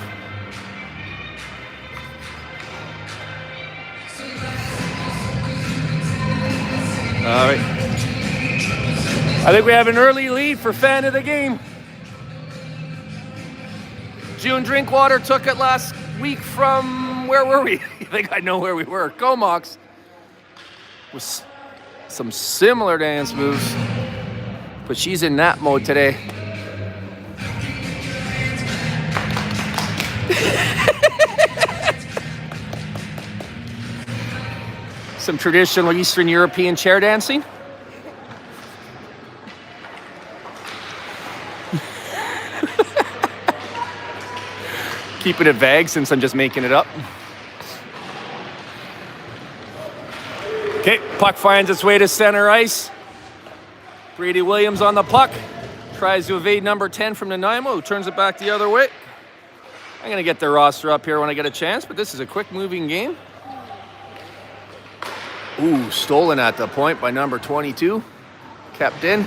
Speaker 2: All right. I think we have an early lead for fan of the game. June Drinkwater took it last week from, where were we? I think I know where we were. Comox. With some similar dance moves. But she's in nap mode today. Some traditional Eastern European chair dancing. Keeping it vague since I'm just making it up. Okay, puck finds its way to center ice. Brady Williams on the puck. Tries to evade number 10 from Nanaimo, who turns it back the other way. I'm going to get their roster up here when I get a chance, but this is a quick-moving game. Ooh, stolen at the point by number 22. Kept in.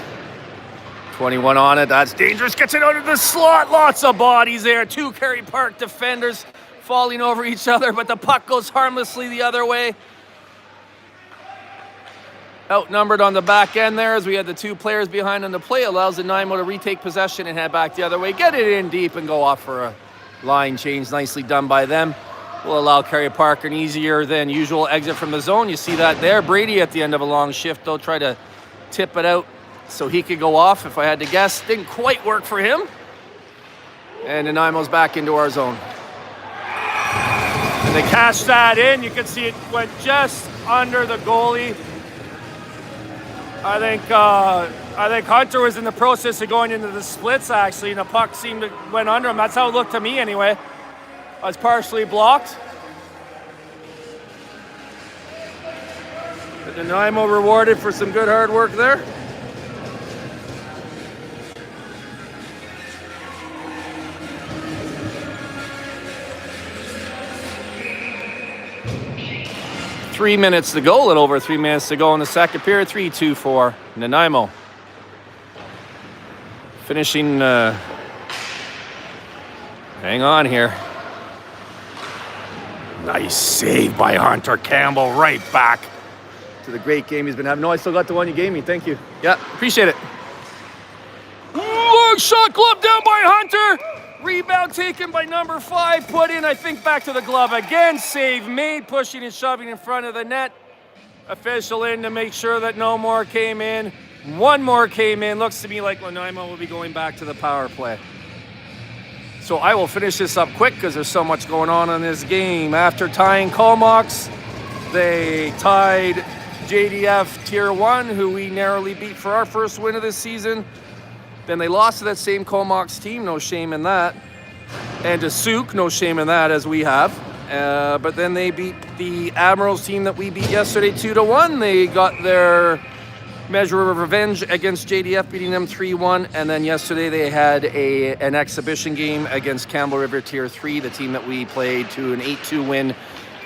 Speaker 2: 21 on it. That's dangerous. Gets it out of the slot. Lots of bodies there. Two Kerry Park defenders falling over each other, but the puck goes harmlessly the other way. Outnumbered on the back end there as we had the two players behind on the play. Allows the Nanaimo to retake possession and head back the other way. Get it in deep and go off for a line change. Nicely done by them. Will allow Kerry Park an easier than usual exit from the zone. You see that there. Brady at the end of a long shift, though, tried to tip it out so he could go off, if I had to guess. Didn't quite work for him. And Nanaimo's back into our zone. And they cashed that in. You can see it went just under the goalie. I think Hunter was in the process of going into the splits, actually, and the puck seemed to went under him. That's how it looked to me, anyway. I was partially blocked. But Nanaimo rewarded for some good hard work there. Three minutes to go, a little over 3 minutes to go in the second period. 3-2 for Nanaimo. Finishing, hang on here. Nice save by Hunter Campbell, right back to the great game he's been having. No, I still got the one you gave me, thank you. Yeah, appreciate it. Long shot, glove down by Hunter. Rebound taken by number 5, put in, I think, back to the glove again. Save made, pushing and shoving in front of the net. Official in to make sure that no more came in. One more came in. Looks to me like Nanaimo will be going back to the power play. So I will finish this up quick because there's so much going on in this game. After tying Comox, they tied JDF Tier 1, who we narrowly beat for our first win of this season. Then they lost to that same Comox team, no shame in that. And to Souk, no shame in that, as we have. But then they beat the Admirals team that we beat yesterday 2-1. They got their measure of revenge against JDF, beating them 3-1. And then yesterday they had an exhibition game against Campbell River Tier 3, the team that we played, to an 8-2 win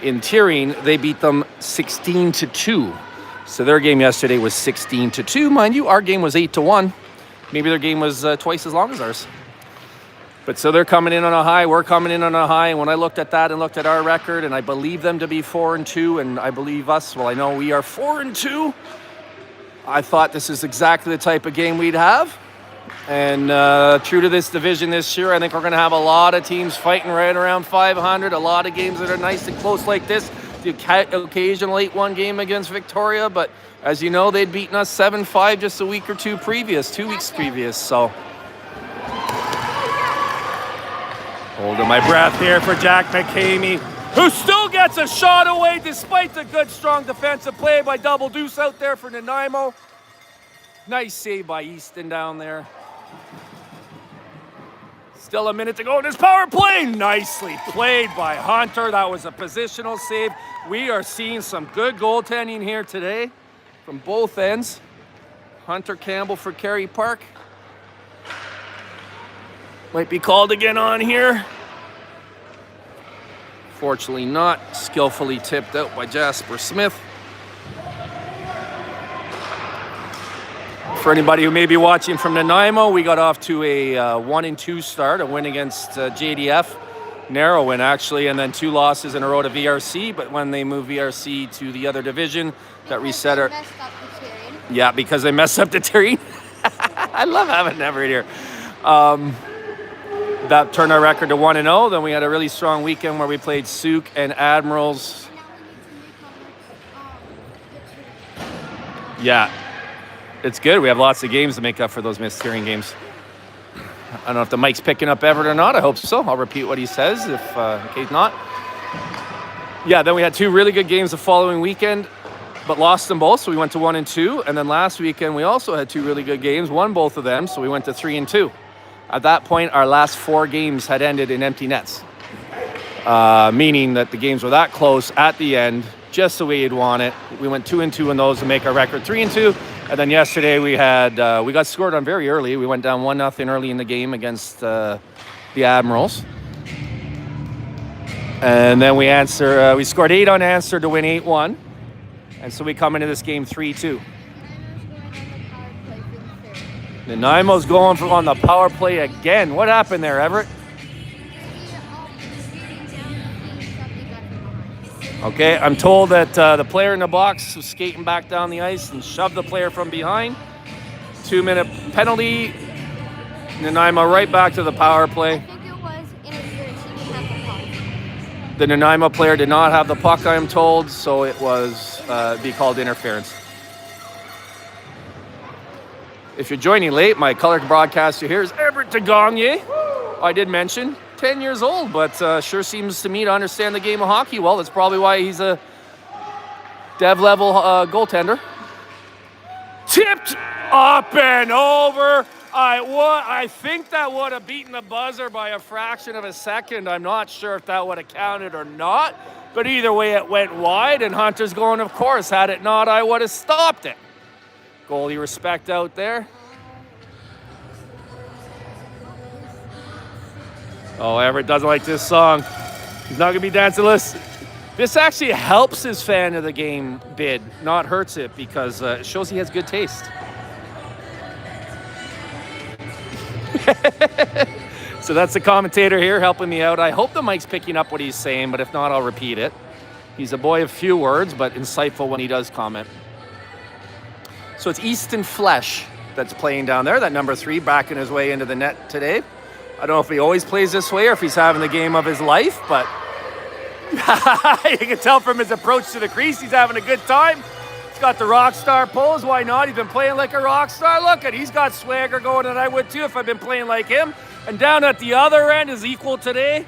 Speaker 2: in tiering. They beat them 16-2. So their game yesterday was 16-2. Mind you, our game was 8-1. Maybe their game was twice as long as ours. But so they're coming in on a high, we're coming in on a high, and when I looked at that and looked at our record, and I believe them to be 4-2, and I believe us, well, I know we are 4-2, I thought this is exactly the type of game we'd have. And true to this division this year, I think we're going to have a lot of teams fighting right around 500, a lot of games that are nice and close like this, the occasional 8-1 game against Victoria, but as you know, they'd beaten us 7-5 just a week or two weeks previous, so. Holding my breath here for Jack McCamey, who still gets a shot away despite the good, strong defensive play by Double Deuce out there for Nanaimo. Nice save by Easton down there. Still a minute to go in this power play. Nicely played by Hunter. That was a positional save. We are seeing some good goaltending here today from both ends. Hunter Campbell for Kerry Park. Might be called again on here. Fortunately not. Skillfully tipped out by Jasper Smith. For anybody who may be watching from Nanaimo, we got off to a 1-2 start, a win against JDF. Narrow win, actually, and then 2 losses in a row to VRC. But when they moved VRC to the other division, that reset our...
Speaker 3: Messed up the tiering.
Speaker 2: Yeah, because they messed up the terrain. I love having Everett here. That turned our record to 1-0. Then we had a really strong weekend where we played Souk and Admirals. Yeah, it's good. We have lots of games to make up for those missed hearing games. I don't know if the mic's picking up Everett or not. I hope so. I'll repeat what he says if in case not. Yeah, then we had 2 really good games the following weekend, but lost them both, so we went to 1-2. And then last weekend we also had 2 really good games, won both of them, so we went to 3-2. At that point, our last 4 games had ended in empty nets, meaning that the games were that close at the end, just the way you'd want it. We went 2-2 in those to make our record 3-2. And then yesterday we got scored on very early. We went down 1-0 early in the game against the Admirals. And then we scored 8 unanswered to win 8-1. And so we come into this game 3-2. Nanaimo's going on the power play again. What happened there, Everett? Okay, I'm told that the player in the box was skating back down the ice and shoved the player from behind. 2-minute penalty. Nanaimo right back to the power play.
Speaker 3: I think it was interference. He didn't have the puck.
Speaker 2: The Nanaimo player did not have the puck, I am told, so it was be called interference. If you're joining late, my color broadcaster here is Everett Gagne. I did mention 10 years old, but sure seems to me to understand the game of hockey well. That's probably why he's a dev level goaltender. Tipped up and over. I think that would have beaten the buzzer by a fraction of a second. I'm not sure if that would have counted or not, but either way it went wide, and Hunter's going, of course, had it not, I would have stopped it. Goalie respect out there. Oh, Everett doesn't like this song. He's not going to be dancing this. This actually helps his fan of the game bid, not hurts it, because it shows he has good taste. So that's the commentator here helping me out. I hope the mic's picking up what he's saying, but if not, I'll repeat it. He's a boy of few words, but insightful when he does comment. So it's Easton Flesh that's playing down there, that number 3, backing his way into the net today. I don't know if he always plays this way or if he's having the game of his life, but you can tell from his approach to the crease, he's having a good time. He's got the rock star pose. Why not? He's been playing like a rock star. Look he's got swagger going, and I would too if I've been playing like him. And down at the other end is equal today.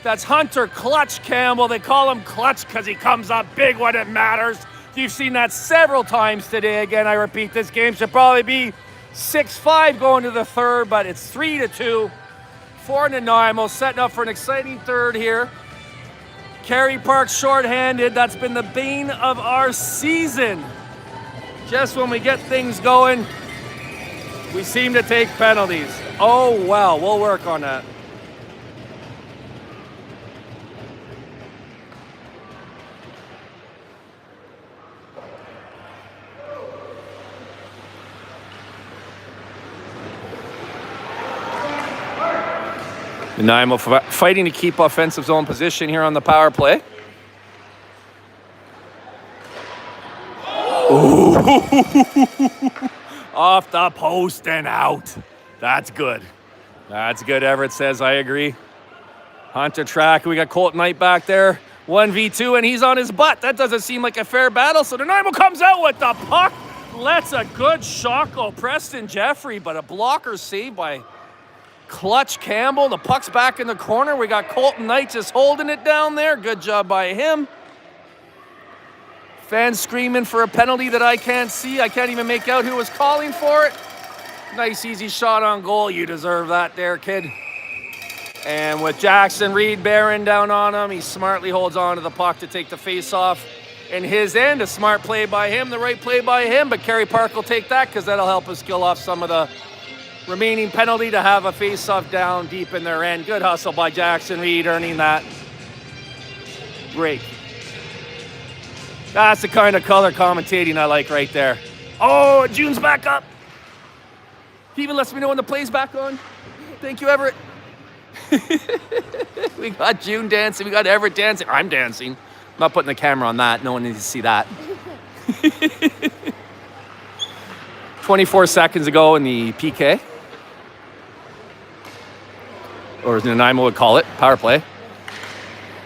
Speaker 2: That's Hunter Clutch Campbell. They call him Clutch because he comes up big when it matters. You've seen that several times today. Again, I repeat, this game should probably be 6-5 going to the third, but it's 3-2 for Nanaimo, setting up for an exciting third here. Kerry Park shorthanded. That's been the bane of our season. Just when we get things going, we seem to take penalties. Oh, well, we'll work on that. Nanaimo fighting to keep offensive zone position here on the power play. Ooh. Off the post and out. That's good. That's good, Everett says. I agree. Hunter track. We got Colton Knight back there. 1v2, and he's on his butt. That doesn't seem like a fair battle. So Nanaimo comes out with the puck. Lets a good shot go. Preston Jeffrey, but a blocker saved by Clutch Campbell. The puck's back in the corner. We got Colton Knight just holding it down there. Good job by him. Fans screaming for a penalty that I can't see. I can't even make out who was calling for it. Nice easy shot on goal. You deserve that there, kid. And with Jackson Reed bearing down on him, he smartly holds on to the puck to take the face off in his end. A smart play by him, the right play by him, but Kerry Park will take that because that'll help us kill off some of the remaining penalty to have a face-off down deep in their end. Good hustle by Jackson Reed, earning that break. That's the kind of color commentating I like right there. Oh, June's back up. He even lets me know when the play's back on. Thank you, Everett. We got June dancing. We got Everett dancing. I'm dancing. I'm not putting the camera on that. No one needs to see that. 24 seconds ago in the PK. Or as Nanaimo would call it, power play.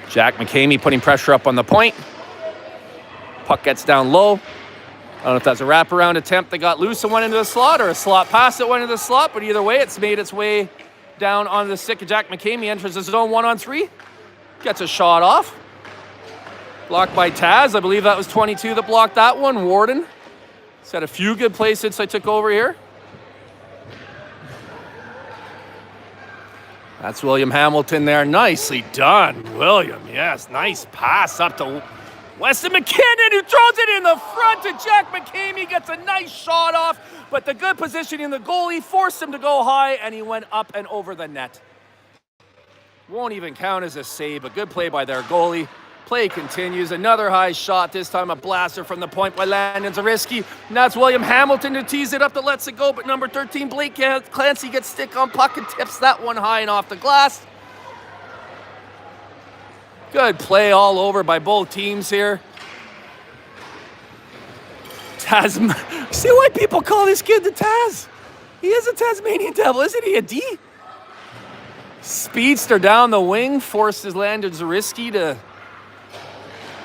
Speaker 2: Jack McCamey putting pressure up on the point. Puck gets down low. I don't know if that's a wraparound attempt that got loose and went into the slot, or a slot pass that went into the slot, but either way, it's made its way down onto the stick of Jack McCamey. Enters the zone 1-on-3. Gets a shot off. Blocked by Taz. I believe that was 22 that blocked that one. Warden. He's had a few good plays since I took over here. That's William Hamilton there. Nicely done, William. Yes, nice pass up to Weston McKinnon, who throws it in the front to Jack McCamey. Gets a nice shot off, but the good positioning the goalie forced him to go high, and he went up and over the net. Won't even count as a save. A good play by their goalie. Play continues. Another high shot, this time a blaster from the point by Landon Zariski. And that's William Hamilton who tees it up that lets it go, but number 13, Blake Clancy, gets stick on puck and tips that one high and off the glass. Good play all over by both teams here. Taz, see why people call this kid the Taz? He is a Tasmanian Devil, isn't he? A D? Speedster down the wing, forces Landon Zariski to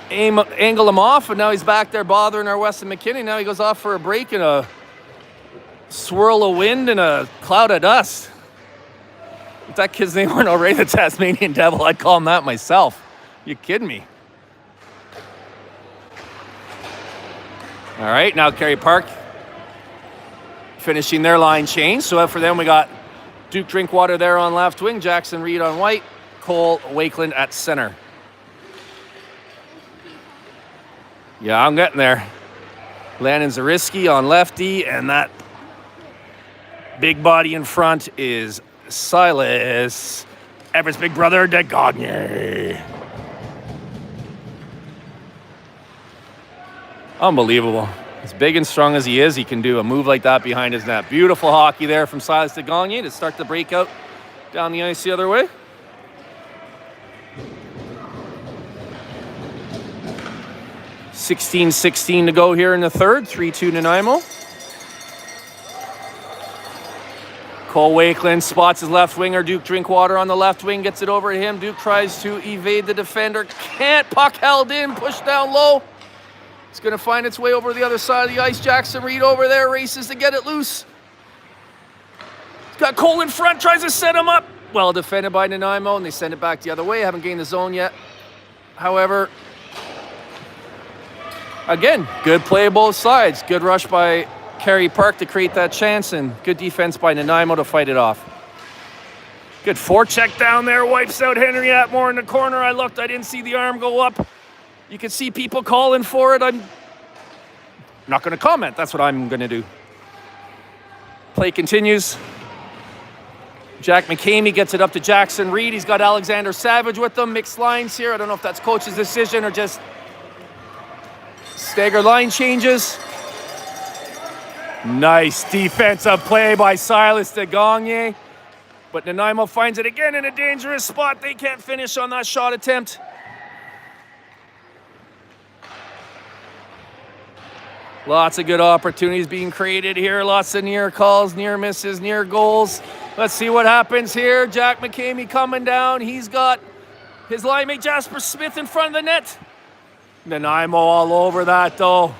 Speaker 2: angle him off, and now he's back there bothering our Weston McKinney. Now he goes off for a break in a swirl of wind and a cloud of dust. If that kid's name weren't already the Tasmanian Devil, I'd call him that myself. You kidding me? All right, now Kerry Park finishing their line change. So for them, we got Duke Drinkwater there on left wing, Jackson Reed on white, Cole Wakeland at center. Yeah, I'm getting there. Landon Zariski on lefty, and that big body in front is Silas Everett's big brother, de Gagne. Unbelievable. As big and strong as he is, he can do a move like that behind his net. Beautiful hockey there from Silas de Gagne to start the breakout down the ice the other way. .16 to go here in the third. 3-2 Nanaimo. Cole Wakeland spots his left winger, Duke Drinkwater on the left wing, gets it over to him. Duke tries to evade the defender. Can't. Puck held in, pushed down low. It's going to find its way over the other side of the ice. Jackson Reed over there races to get it loose. He's got Cole in front, tries to set him up. Well defended by Nanaimo, and they send it back the other way. Haven't gained the zone yet. However, again, good play both sides. Good rush by Kerry Park to create that chance, and good defense by Nanaimo to fight it off. Good forecheck down there, wipes out Henry Atmore in the corner. I looked, I didn't see the arm go up. You can see people calling for it. I'm not going to comment. That's what I'm going to do. Play continues. Jack McCamey gets it up to Jackson Reed. He's got Alexander Savage with them. Mixed lines here. I don't know if that's coach's decision or just stagger line changes. Nice defensive play by Silas de Gagne. But Nanaimo finds it again in a dangerous spot. They can't finish on that shot attempt. Lots of good opportunities being created here. Lots of near calls, near misses, near goals. Let's see what happens here. Jack McCamey coming down. He's got his line mate Jasper Smith in front of the net. Nanaimo all over that, though.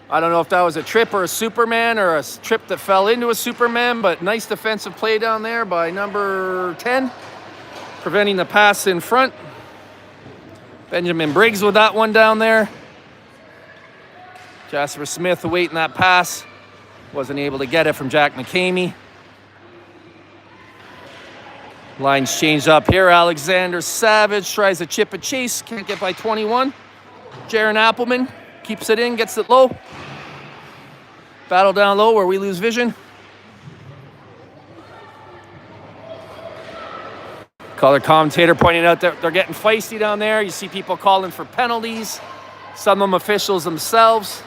Speaker 2: I don't know if that was a trip or a Superman or a trip that fell into a Superman, but nice defensive play down there by number 10, preventing the pass in front. Benjamin Briggs with that one down there. Jasper Smith awaiting that pass. Wasn't able to get it from Jack McCamey. Lines changed up here. Alexander Savage tries to chip a chase. Can't get by 21. Jaron Appleman keeps it in, gets it low. Battle down low where we lose vision. Color commentator pointing out that they're getting feisty down there. You see people calling for penalties. Some of them officials themselves.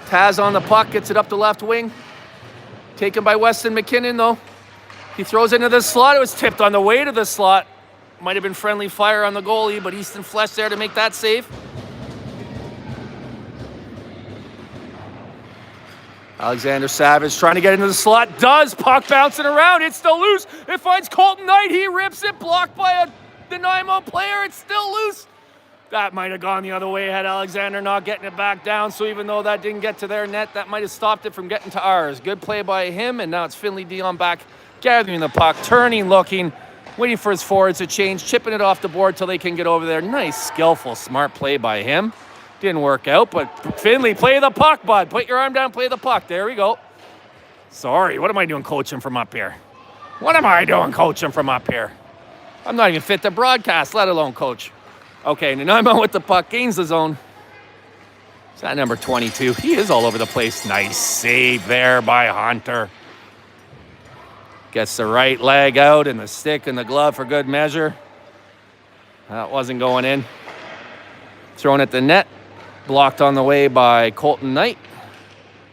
Speaker 2: Taz on the puck, gets it up the left wing. Taken by Weston McKinnon, though. He throws it into the slot. It was tipped on the way to the slot. Might have been friendly fire on the goalie, but Easton Flesh there to make that save. Alexander Savage trying to get into the slot. Does. Puck bouncing around. It's still loose. It finds Colton Knight. He rips it. Blocked by a Nanaimo player. It's still loose. That might have gone the other way had Alexander not getting it back down. So even though that didn't get to their net, that might have stopped it from getting to ours. Good play by him. And now it's Finley Dion back, gathering the puck, turning, looking, waiting for his forwards to change, chipping it off the board till they can get over there. Nice, skillful, smart play by him. Didn't work out, but Finley, play the puck, bud. Put your arm down, play the puck. There we go. Sorry, what am I doing coaching from up here? What am I doing coaching from up here? I'm not even fit to broadcast, let alone coach. Okay, Nanaimo with the puck, gains the zone. Is that number 22? He is all over the place. Nice save there by Hunter. Gets the right leg out and the stick and the glove for good measure. That wasn't going in. Thrown at the net. Blocked on the way by Colton Knight.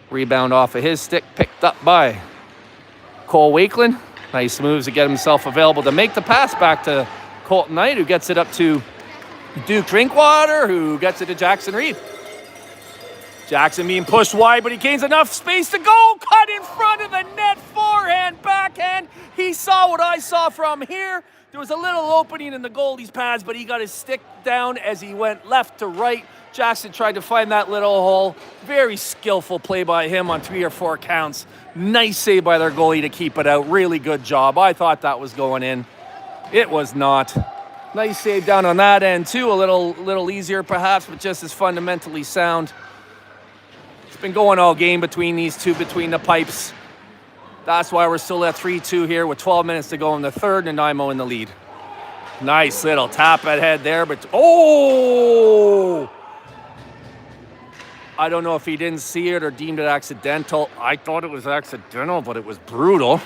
Speaker 2: Rebound off of his stick, picked up by Cole Wakeland. Nice moves to get himself available to make the pass back to Colton Knight, who gets it up to Duke Drinkwater, who gets it to Jackson Reed. Jackson being pushed wide, but he gains enough space to go. Cut in front of the net, forehand, backhand. He saw what I saw from here. There was a little opening in the goalie's pads, but he got his stick down as he went left to right. Jackson tried to find that little hole. Very skillful play by him on 3 or 4 counts. Nice save by their goalie to keep it out. Really good job. I thought that was going in. It was not. Nice save down on that end too. A little easier perhaps, but just as fundamentally sound. It's been going all game between these two, between the pipes. That's why we're still at 3-2 here with 12 minutes to go in the third. Nanaimo in the lead. Nice little tap at head there, but oh! I don't know if he didn't see it or deemed it accidental. I thought it was accidental, but it was brutal.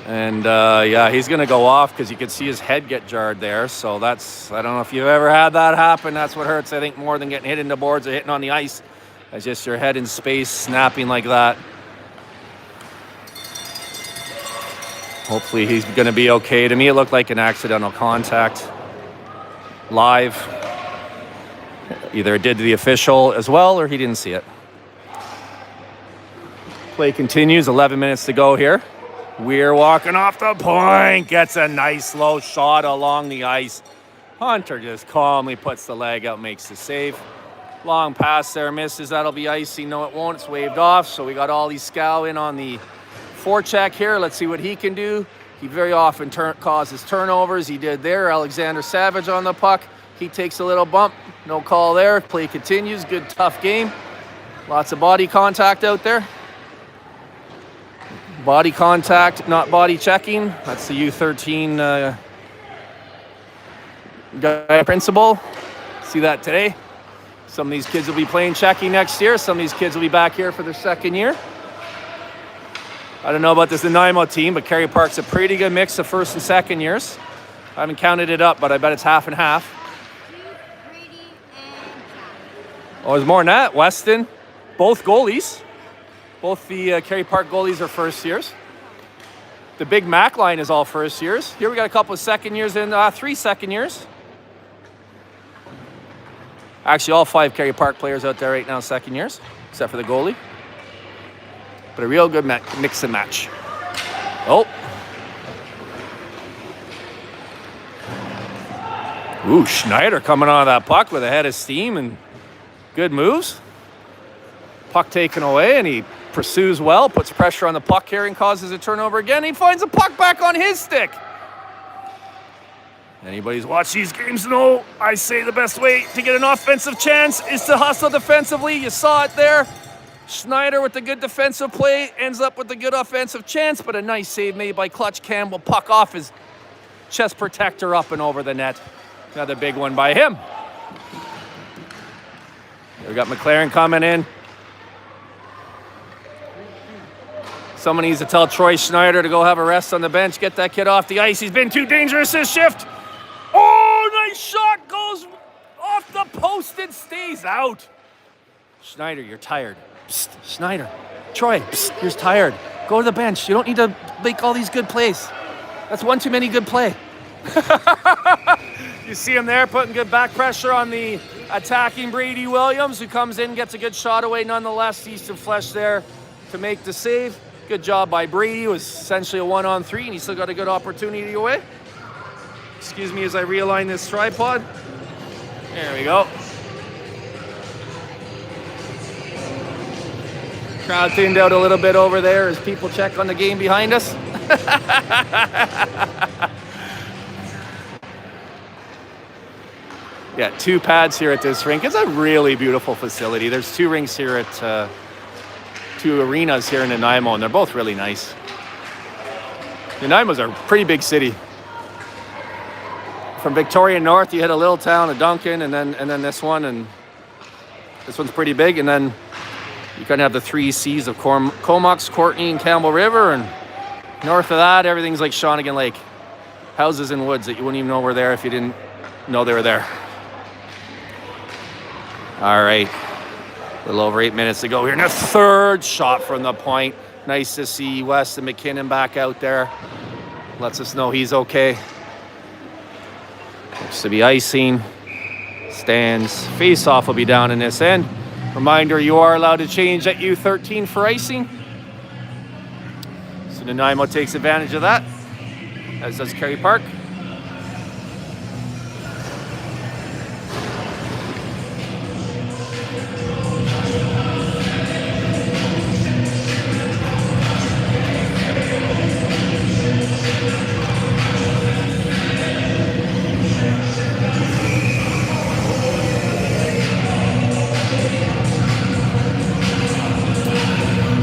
Speaker 2: And yeah, he's gonna go off because you could see his head get jarred there. So that's, I don't know if you've ever had that happen. That's what hurts, I think, more than getting hit in the boards or hitting on the ice. It's just your head in space snapping like that. Hopefully he's gonna be okay. To me, it looked like an accidental contact. Live. Either it did to the official as well or he didn't see it. Play continues, 11 minutes to go here. We're walking off the point, gets a nice low shot along the ice. Hunter just calmly puts the leg out, makes the save. Long pass there, misses, that'll be icy. No, it won't, it's waved off. So we got Ollie Scow in on the forecheck here. Let's see what he can do. He very often causes turnovers. He did there. Alexander Savage on the puck. He takes a little bump. No call there. Play continues. Good, tough game. Lots of body contact out there. Body contact, not body checking. That's the U13 guy principle. See that today. Some of these kids will be playing checking next year. Some of these kids will be back here for their second year. I don't know about this Nanaimo team, but Kerry Park's a pretty good mix of first and second years. I haven't counted it up, but I bet it's half and half. Oh, there's more than that. Weston, both goalies. Both the Kerry Park goalies are first years. The Big Mac line is all first years. Here we got a couple of second years and 3 second years. Actually, all 5 Kerry Park players out there right now second years, except for the goalie. But a real good mix and match. Oh. Ooh, Schneider coming on that puck with a head of steam and good moves. Puck taken away, and he pursues well, puts pressure on the puck here and causes a turnover again. He finds the puck back on his stick. Anybody's watched these games know I say the best way to get an offensive chance is to hustle defensively. You saw it there. Schneider with the good defensive play ends up with the good offensive chance, but a nice save made by Clutch Campbell. Puck off his chest protector up and over the net. Another big one by him. We got McLaren coming in. Someone needs to tell Troy Schneider to go have a rest on the bench, get that kid off the ice. He's been too dangerous this shift. Oh, nice shot, goes off the post and stays out. Schneider, you're tired. Psst, Schneider. Troy, psst, you're tired. Go to the bench. You don't need to make all these good plays. That's one too many good play. You see him there putting good back pressure on the attacking Brady Williams, who comes in, gets a good shot away nonetheless. Easton Flesh there to make the save. Good job by Brady. It was essentially a 1-on-3, and he still got a good opportunity away. Excuse me as I realign this tripod. There we go. Crowd thinned out a little bit over there as people check on the game behind us. Yeah, 2 pads here at this rink. It's a really beautiful facility. There's 2 rinks here at 2 arenas here in Nanaimo, and they're both really nice. Nanaimo's a pretty big city. From Victoria North, you hit a little town of Duncan, and then this one, and this one's pretty big, and then you kind of have the 3 C's of Comox, Courtney, and Campbell River, and north of that, everything's like Shawnigan Lake. Houses and woods that you wouldn't even know were there if you didn't know they were there. All right, a little over 8 minutes to go here, and a 3rd shot from the point. Nice to see Weston McKinnon back out there. Lets us know he's okay. Looks to be icing. Stands. Face-off will be down in this end. Reminder, you are allowed to change at U13 for icing. So Nanaimo takes advantage of that, as does Kerry Park.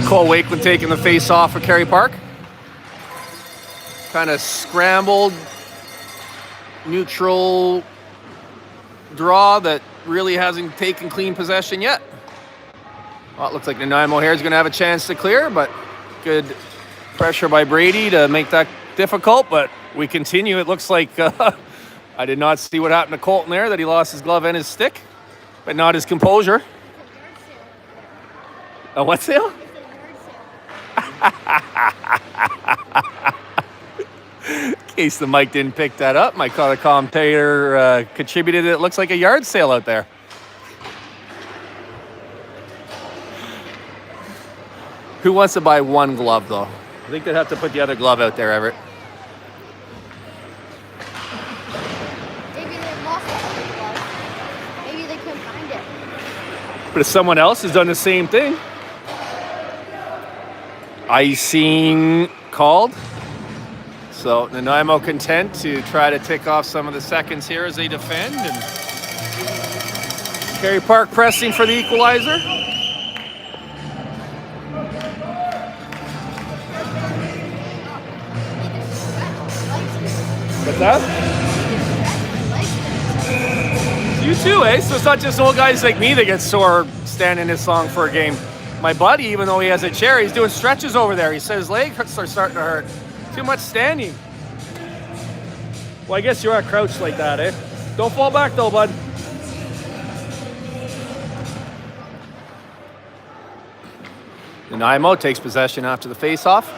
Speaker 2: Cole Wakeland taking the face off for Kerry Park. Kind of scrambled, neutral draw that really hasn't taken clean possession yet. Well, it looks like Nanaimo here is going to have a chance to clear, but good pressure by Brady to make that difficult. But we continue. It looks like I did not see what happened to Colton there, that he lost his glove and his stick, but not his composure. A what sale? In case the mic didn't pick that up, my color commentator contributed it looks like a yard sale out there. Who wants to buy 1 glove, though? I think they'd have to put the other glove out there, Everett.
Speaker 3: Maybe they lost the other glove. Maybe they couldn't find it.
Speaker 2: But if someone else has done the same thing. Icing called. So Nanaimo content to try to tick off some of the seconds here as they defend. And Kerry Park pressing for the equalizer. What's that? You too, eh? So it's not just old guys like me that get sore standing this long for a game. My buddy, even though he has a chair, he's doing stretches over there. He said his legs are starting to hurt. Too much standing. Well, I guess you are crouched like that, eh? Don't fall back though, bud. Nanaimo takes possession after the face-off.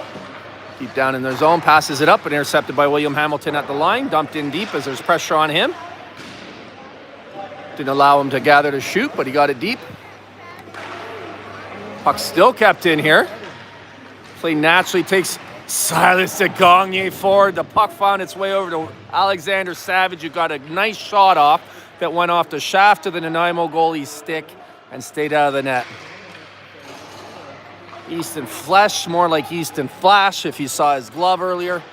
Speaker 2: Deep down in their zone, passes it up, but intercepted by William Hamilton at the line. Dumped in deep as there's pressure on him. Didn't allow him to gather to shoot, but he got it deep. Puck still kept in here. Play naturally takes Silas de Gagné forward. The puck found its way over to Alexander Savage, who got a nice shot off that went off the shaft of the Nanaimo goalie's stick and stayed out of the net. Easton Flesh, more like Easton Flash if you saw his glove earlier.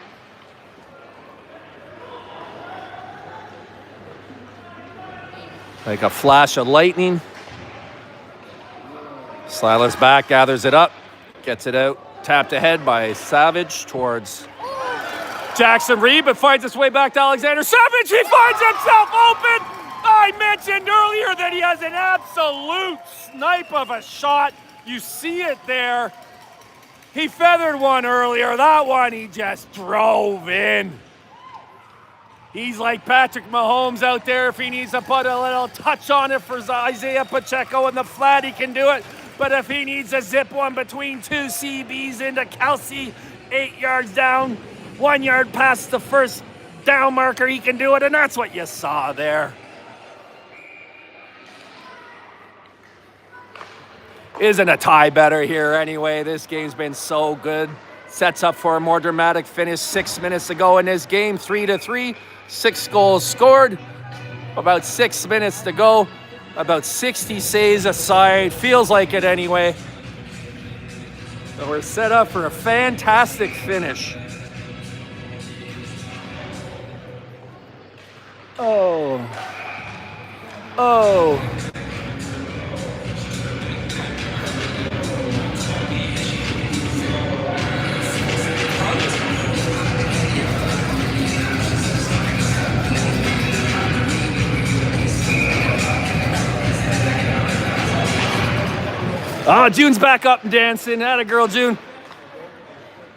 Speaker 2: Like a flash of lightning. Silas back, gathers it up, gets it out. Tapped ahead by Savage towards Jackson Reed, but finds its way back to Alexander Savage. He finds himself open. I mentioned earlier that he has an absolute snipe of a shot. You see it there. He feathered one earlier. That one he just drove in. He's like Patrick Mahomes out there. If he needs to put a little touch on it for Isaiah Pacheco in the flat, he can do it. But if he needs a zip one between 2 CBs into Kelsey, 8 yards down, 1 yard past the first down marker, he can do it, and that's what you saw there. Isn't a tie better here anyway? This game's been so good. Sets up for a more dramatic finish. 6 minutes to go in this game, 3-3. 6 goals scored. About 6 minutes to go. About 60 saves aside. Feels like it anyway. So we're set up for a fantastic finish. Oh. June's back up and dancing. Atta girl, June.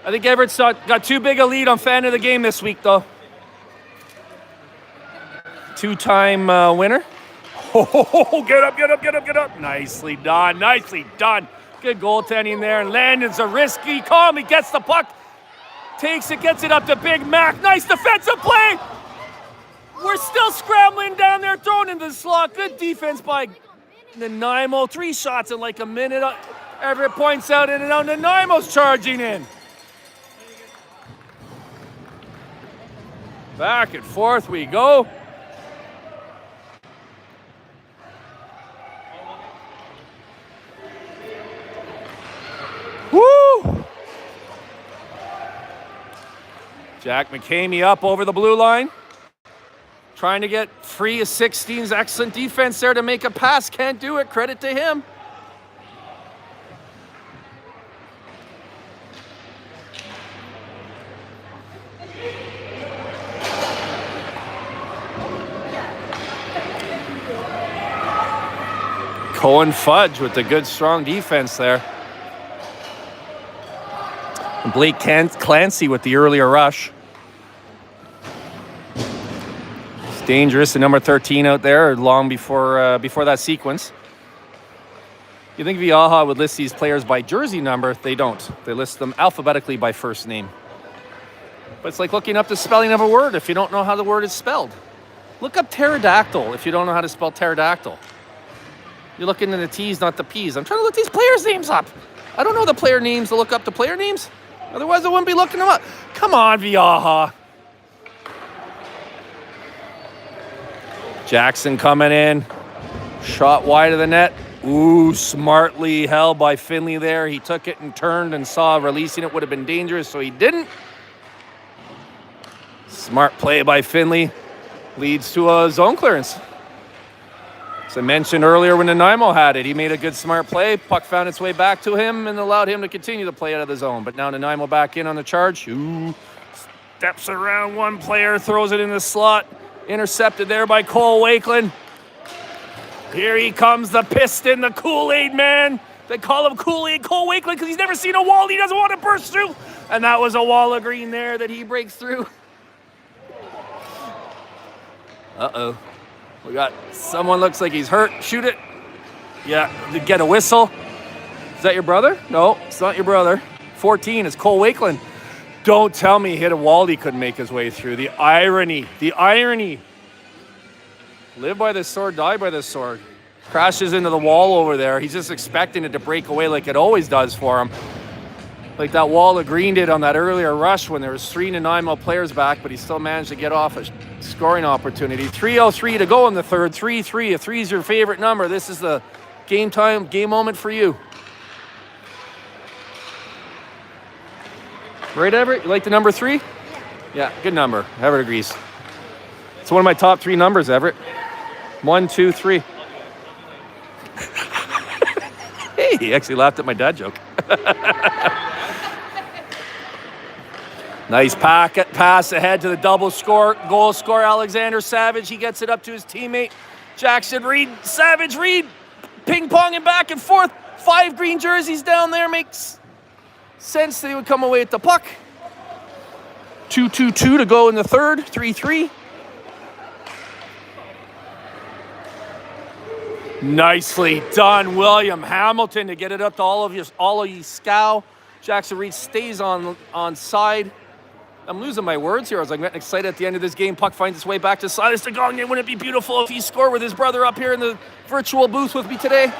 Speaker 2: I think Everett's got too big a lead on fan of the game this week, though. 2-time winner. Oh, get up. Nicely done. Good goaltending there. And Landon's a risky call. He gets the puck. Takes it, gets it up to Big Mac. Nice defensive play. We're still scrambling down there, throwing into the slot. Good defense by Nanaimo. 3 shots in like a minute. Everett points out in and out. Nanaimo's charging in. Back and forth we go. Woo! Jack McCamey up over the blue line. Trying to get free of 16's excellent defense there to make a pass. Can't do it. Credit to him. Cohen Fudge with the good, strong defense there. And Blake Clancy with the earlier rush. It's dangerous, the number 13 out there, long before that sequence. You think Viaha would list these players by jersey number? They don't. They list them alphabetically by first name. But it's like looking up the spelling of a word if you don't know how the word is spelled. Look up pterodactyl if you don't know how to spell pterodactyl. You're looking at the T's, not the P's. I'm trying to look these players' names up. I don't know the player names to look up the player names. Otherwise, I wouldn't be looking them up. Come on, Viaha. Jackson coming in. Shot wide of the net. Ooh, smartly held by Finley there. He took it and turned and saw releasing it would have been dangerous, so he didn't. Smart play by Finley. Leads to a zone clearance. As I mentioned earlier when Nanaimo had it, he made a good smart play. Puck found its way back to him and allowed him to continue to play out of the zone. But now Nanaimo back in on the charge. Ooh, steps around one player, throws it in the slot. Intercepted there by Cole Wakeland. Here he comes, the Piston, the Kool-Aid man. They call him Kool-Aid Cole Wakeland because he's never seen a wall he doesn't want to burst through. And that was a wall of green there that he breaks through. Uh-oh. We got someone looks like he's hurt. Shoot it. Yeah, get a whistle. Is that your brother? No, it's not your brother. 14 is Cole Wakeland. Don't tell me he hit a wall he couldn't make his way through. The irony. Live by the sword, die by the sword. Crashes into the wall over there. He's just expecting it to break away like it always does for him. Like that wall of green did on that earlier rush when there was 3 Nanaimo players back, but he still managed to get off a scoring opportunity. 3:03 to go in the third. 3-3. If 3 is your favorite number, this is the game moment for you. Right, Everett? You like the number 3? Yeah, good number. Everett agrees. It's one of my top 3 numbers, Everett. 1, 2, 3. Hey, he actually laughed at my dad joke. Nice pass ahead to the goal scorer, Alexander Savage. He gets it up to his teammate, Jackson Reed. Savage Reed, ping-ponging back and forth. 5 green jerseys down there. Makes sense that he would come away with the puck. 2-2-2 to go in the third. 3-3. Nicely done, William Hamilton, to get it up to all of you scow. Jackson Reed stays on side. I'm losing my words here. I was like getting excited at the end of this game. Puck finds its way back to Silas DeGogne. Wouldn't it be beautiful if he scored with his brother up here in the virtual booth with me today?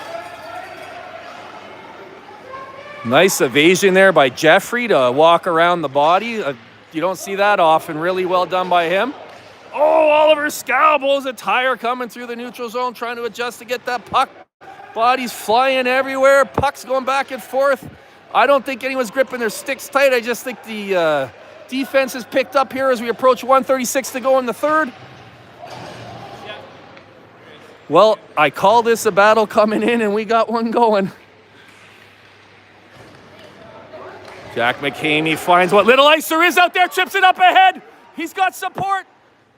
Speaker 2: Nice evasion there by Jeffrey to walk around the body. You don't see that often. Really well done by him. Oh, Oliver Scalbo's a tire coming through the neutral zone, trying to adjust to get that puck. Bodies flying everywhere. Pucks going back and forth. I don't think anyone's gripping their sticks tight. I just think the defense is picked up here as we approach 1:36 to go in the third. Well, I call this a battle coming in, and we got one going. Jack McCamey finds what little ice there is out there, chips it up ahead. He's got support.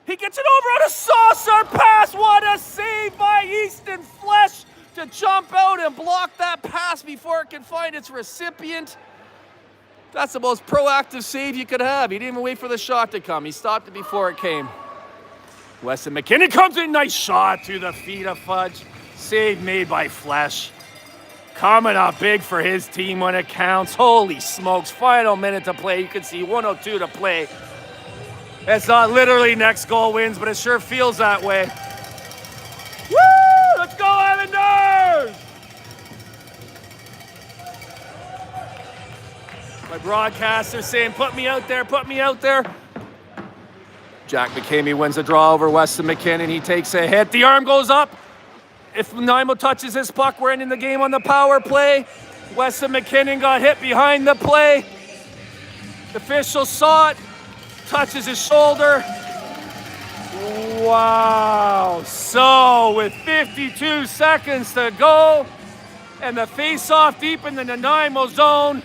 Speaker 2: He gets it over on a saucer pass. What a save by Easton Flesh to jump out and block that pass before it can find its recipient. That's the most proactive save you could have. He didn't even wait for the shot to come. He stopped it before it came. Weston McKinnon comes in. Nice shot through the feet of Fudge. Save made by Flesh. Coming up big for his team when it counts. Holy smokes. Final minute to play. You can see 1:02 to play. It's not literally next goal wins, but it sure feels that way. Woo! Let's go, Islanders! My broadcaster's saying, put me out there, put me out there. Jack McCamey wins a draw over Weston McKinnon. He takes a hit. The arm goes up. If Nanaimo touches this puck, we're ending the game on the power play. Weston McKinnon got hit behind the play. The official saw it. Touches his shoulder. Wow. So with 52 seconds to go and the face-off deep in the Nanaimo zone,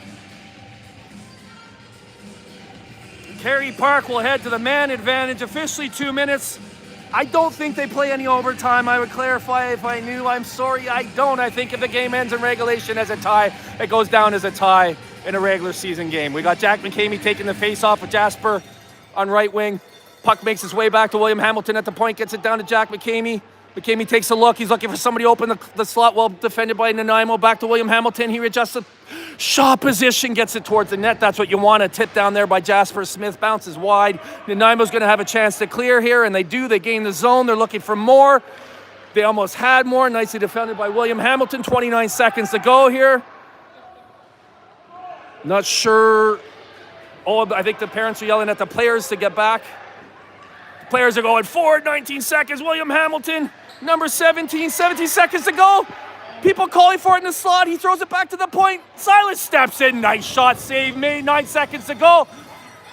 Speaker 2: Kerry Park will head to the man advantage. Officially 2 minutes. I don't think they play any overtime. I would clarify if I knew. I'm sorry, I don't. I think if the game ends in regulation as a tie, it goes down as a tie in a regular season game. We got Jack McCamey taking the face-off with Jasper on right wing. Puck makes its way back to William Hamilton at the point, gets it down to Jack McCamey. McCamey takes a look. He's looking for somebody to open the slot, well defended by Nanaimo. Back to William Hamilton. He readjusts the shot position, gets it towards the net. That's what you want. A tip down there by Jasper Smith. Bounces wide. Nanaimo's going to have a chance to clear here, and they do. They gain the zone. They're looking for more. They almost had more. Nicely defended by William Hamilton. 29 seconds to go here. Not sure. Oh, I think the parents are yelling at the players to get back. The players are going forward. 19 seconds. William Hamilton, number 17. 17 seconds to go. People calling for it in the slot. He throws it back to the point. Silas steps in. Nice shot. Save made. 9 seconds to go.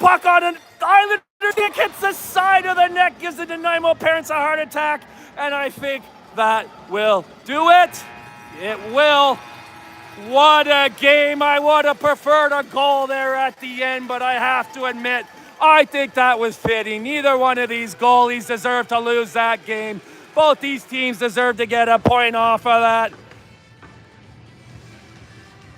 Speaker 2: Puck on an Islander stick. Hits the side of the net. Gives the Nanaimo parents a heart attack. And I think that will do it. It will. What a game. I would have preferred a goal there at the end, but I have to admit, I think that was fitting. Neither one of these goalies deserved to lose that game. Both these teams deserve to get a point off of that.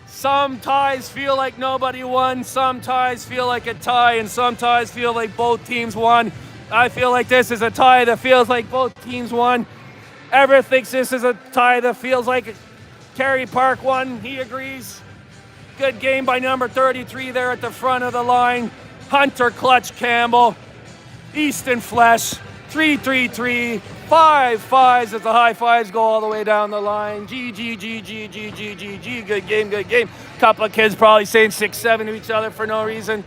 Speaker 2: Some ties feel like nobody won. Some ties feel like a tie, and some ties feel like both teams won. I feel like this is a tie that feels like both teams won. Everett thinks this is a tie that feels like Kerry Park won. He agrees. Good game by number 33 there at the front of the line. Hunter Clutch Campbell. Easton Flesh. 3-3-3. 5-5s as the high fives go all the way down the line. G. Good game, good game. Couple of kids probably saying 6-7 to each other for no reason.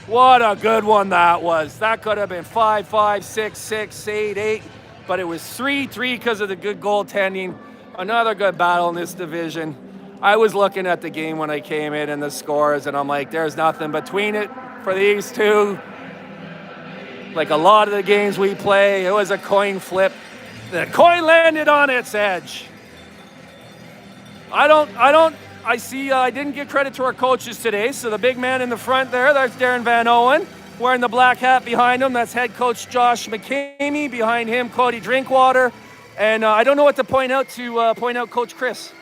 Speaker 2: What a good one that was. That could have been 5-5, 6-6, 8-8. But it was 3-3 because of the good goaltending. Another good battle in this division. I was looking at the game when I came in and the scores, and I'm like, there's nothing between it for these two. Like a lot of the games we play, it was a coin flip. The coin landed on its edge. I didn't give credit to our coaches today. So the big man in the front there, that's Darren Van Owen, wearing the black hat behind him. That's head coach Josh McCamey. Behind him, Cody Drinkwater. And I don't know what to point out Coach Chris.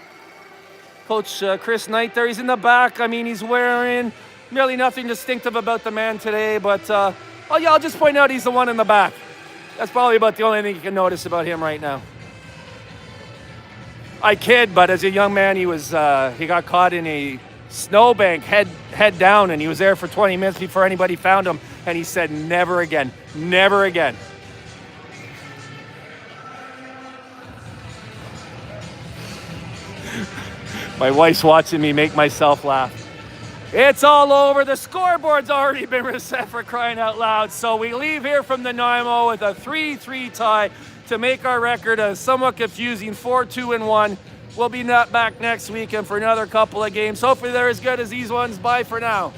Speaker 2: Coach Chris Knight there. He's in the back. I mean, he's wearing really nothing distinctive about the man today. But, I'll just point out he's the one in the back. That's probably about the only thing you can notice about him right now. I kid, but as a young man, he got caught in a snowbank, head down, and he was there for 20 minutes before anybody found him. And he said, never again, never again. My wife's watching me make myself laugh. It's all over. The scoreboard's already been reset, for crying out loud. So we leave here from Nanaimo with a 3-3 tie to make our record a somewhat confusing 4-2-1. We'll be back next weekend for another couple of games. Hopefully they're as good as these ones. Bye for now.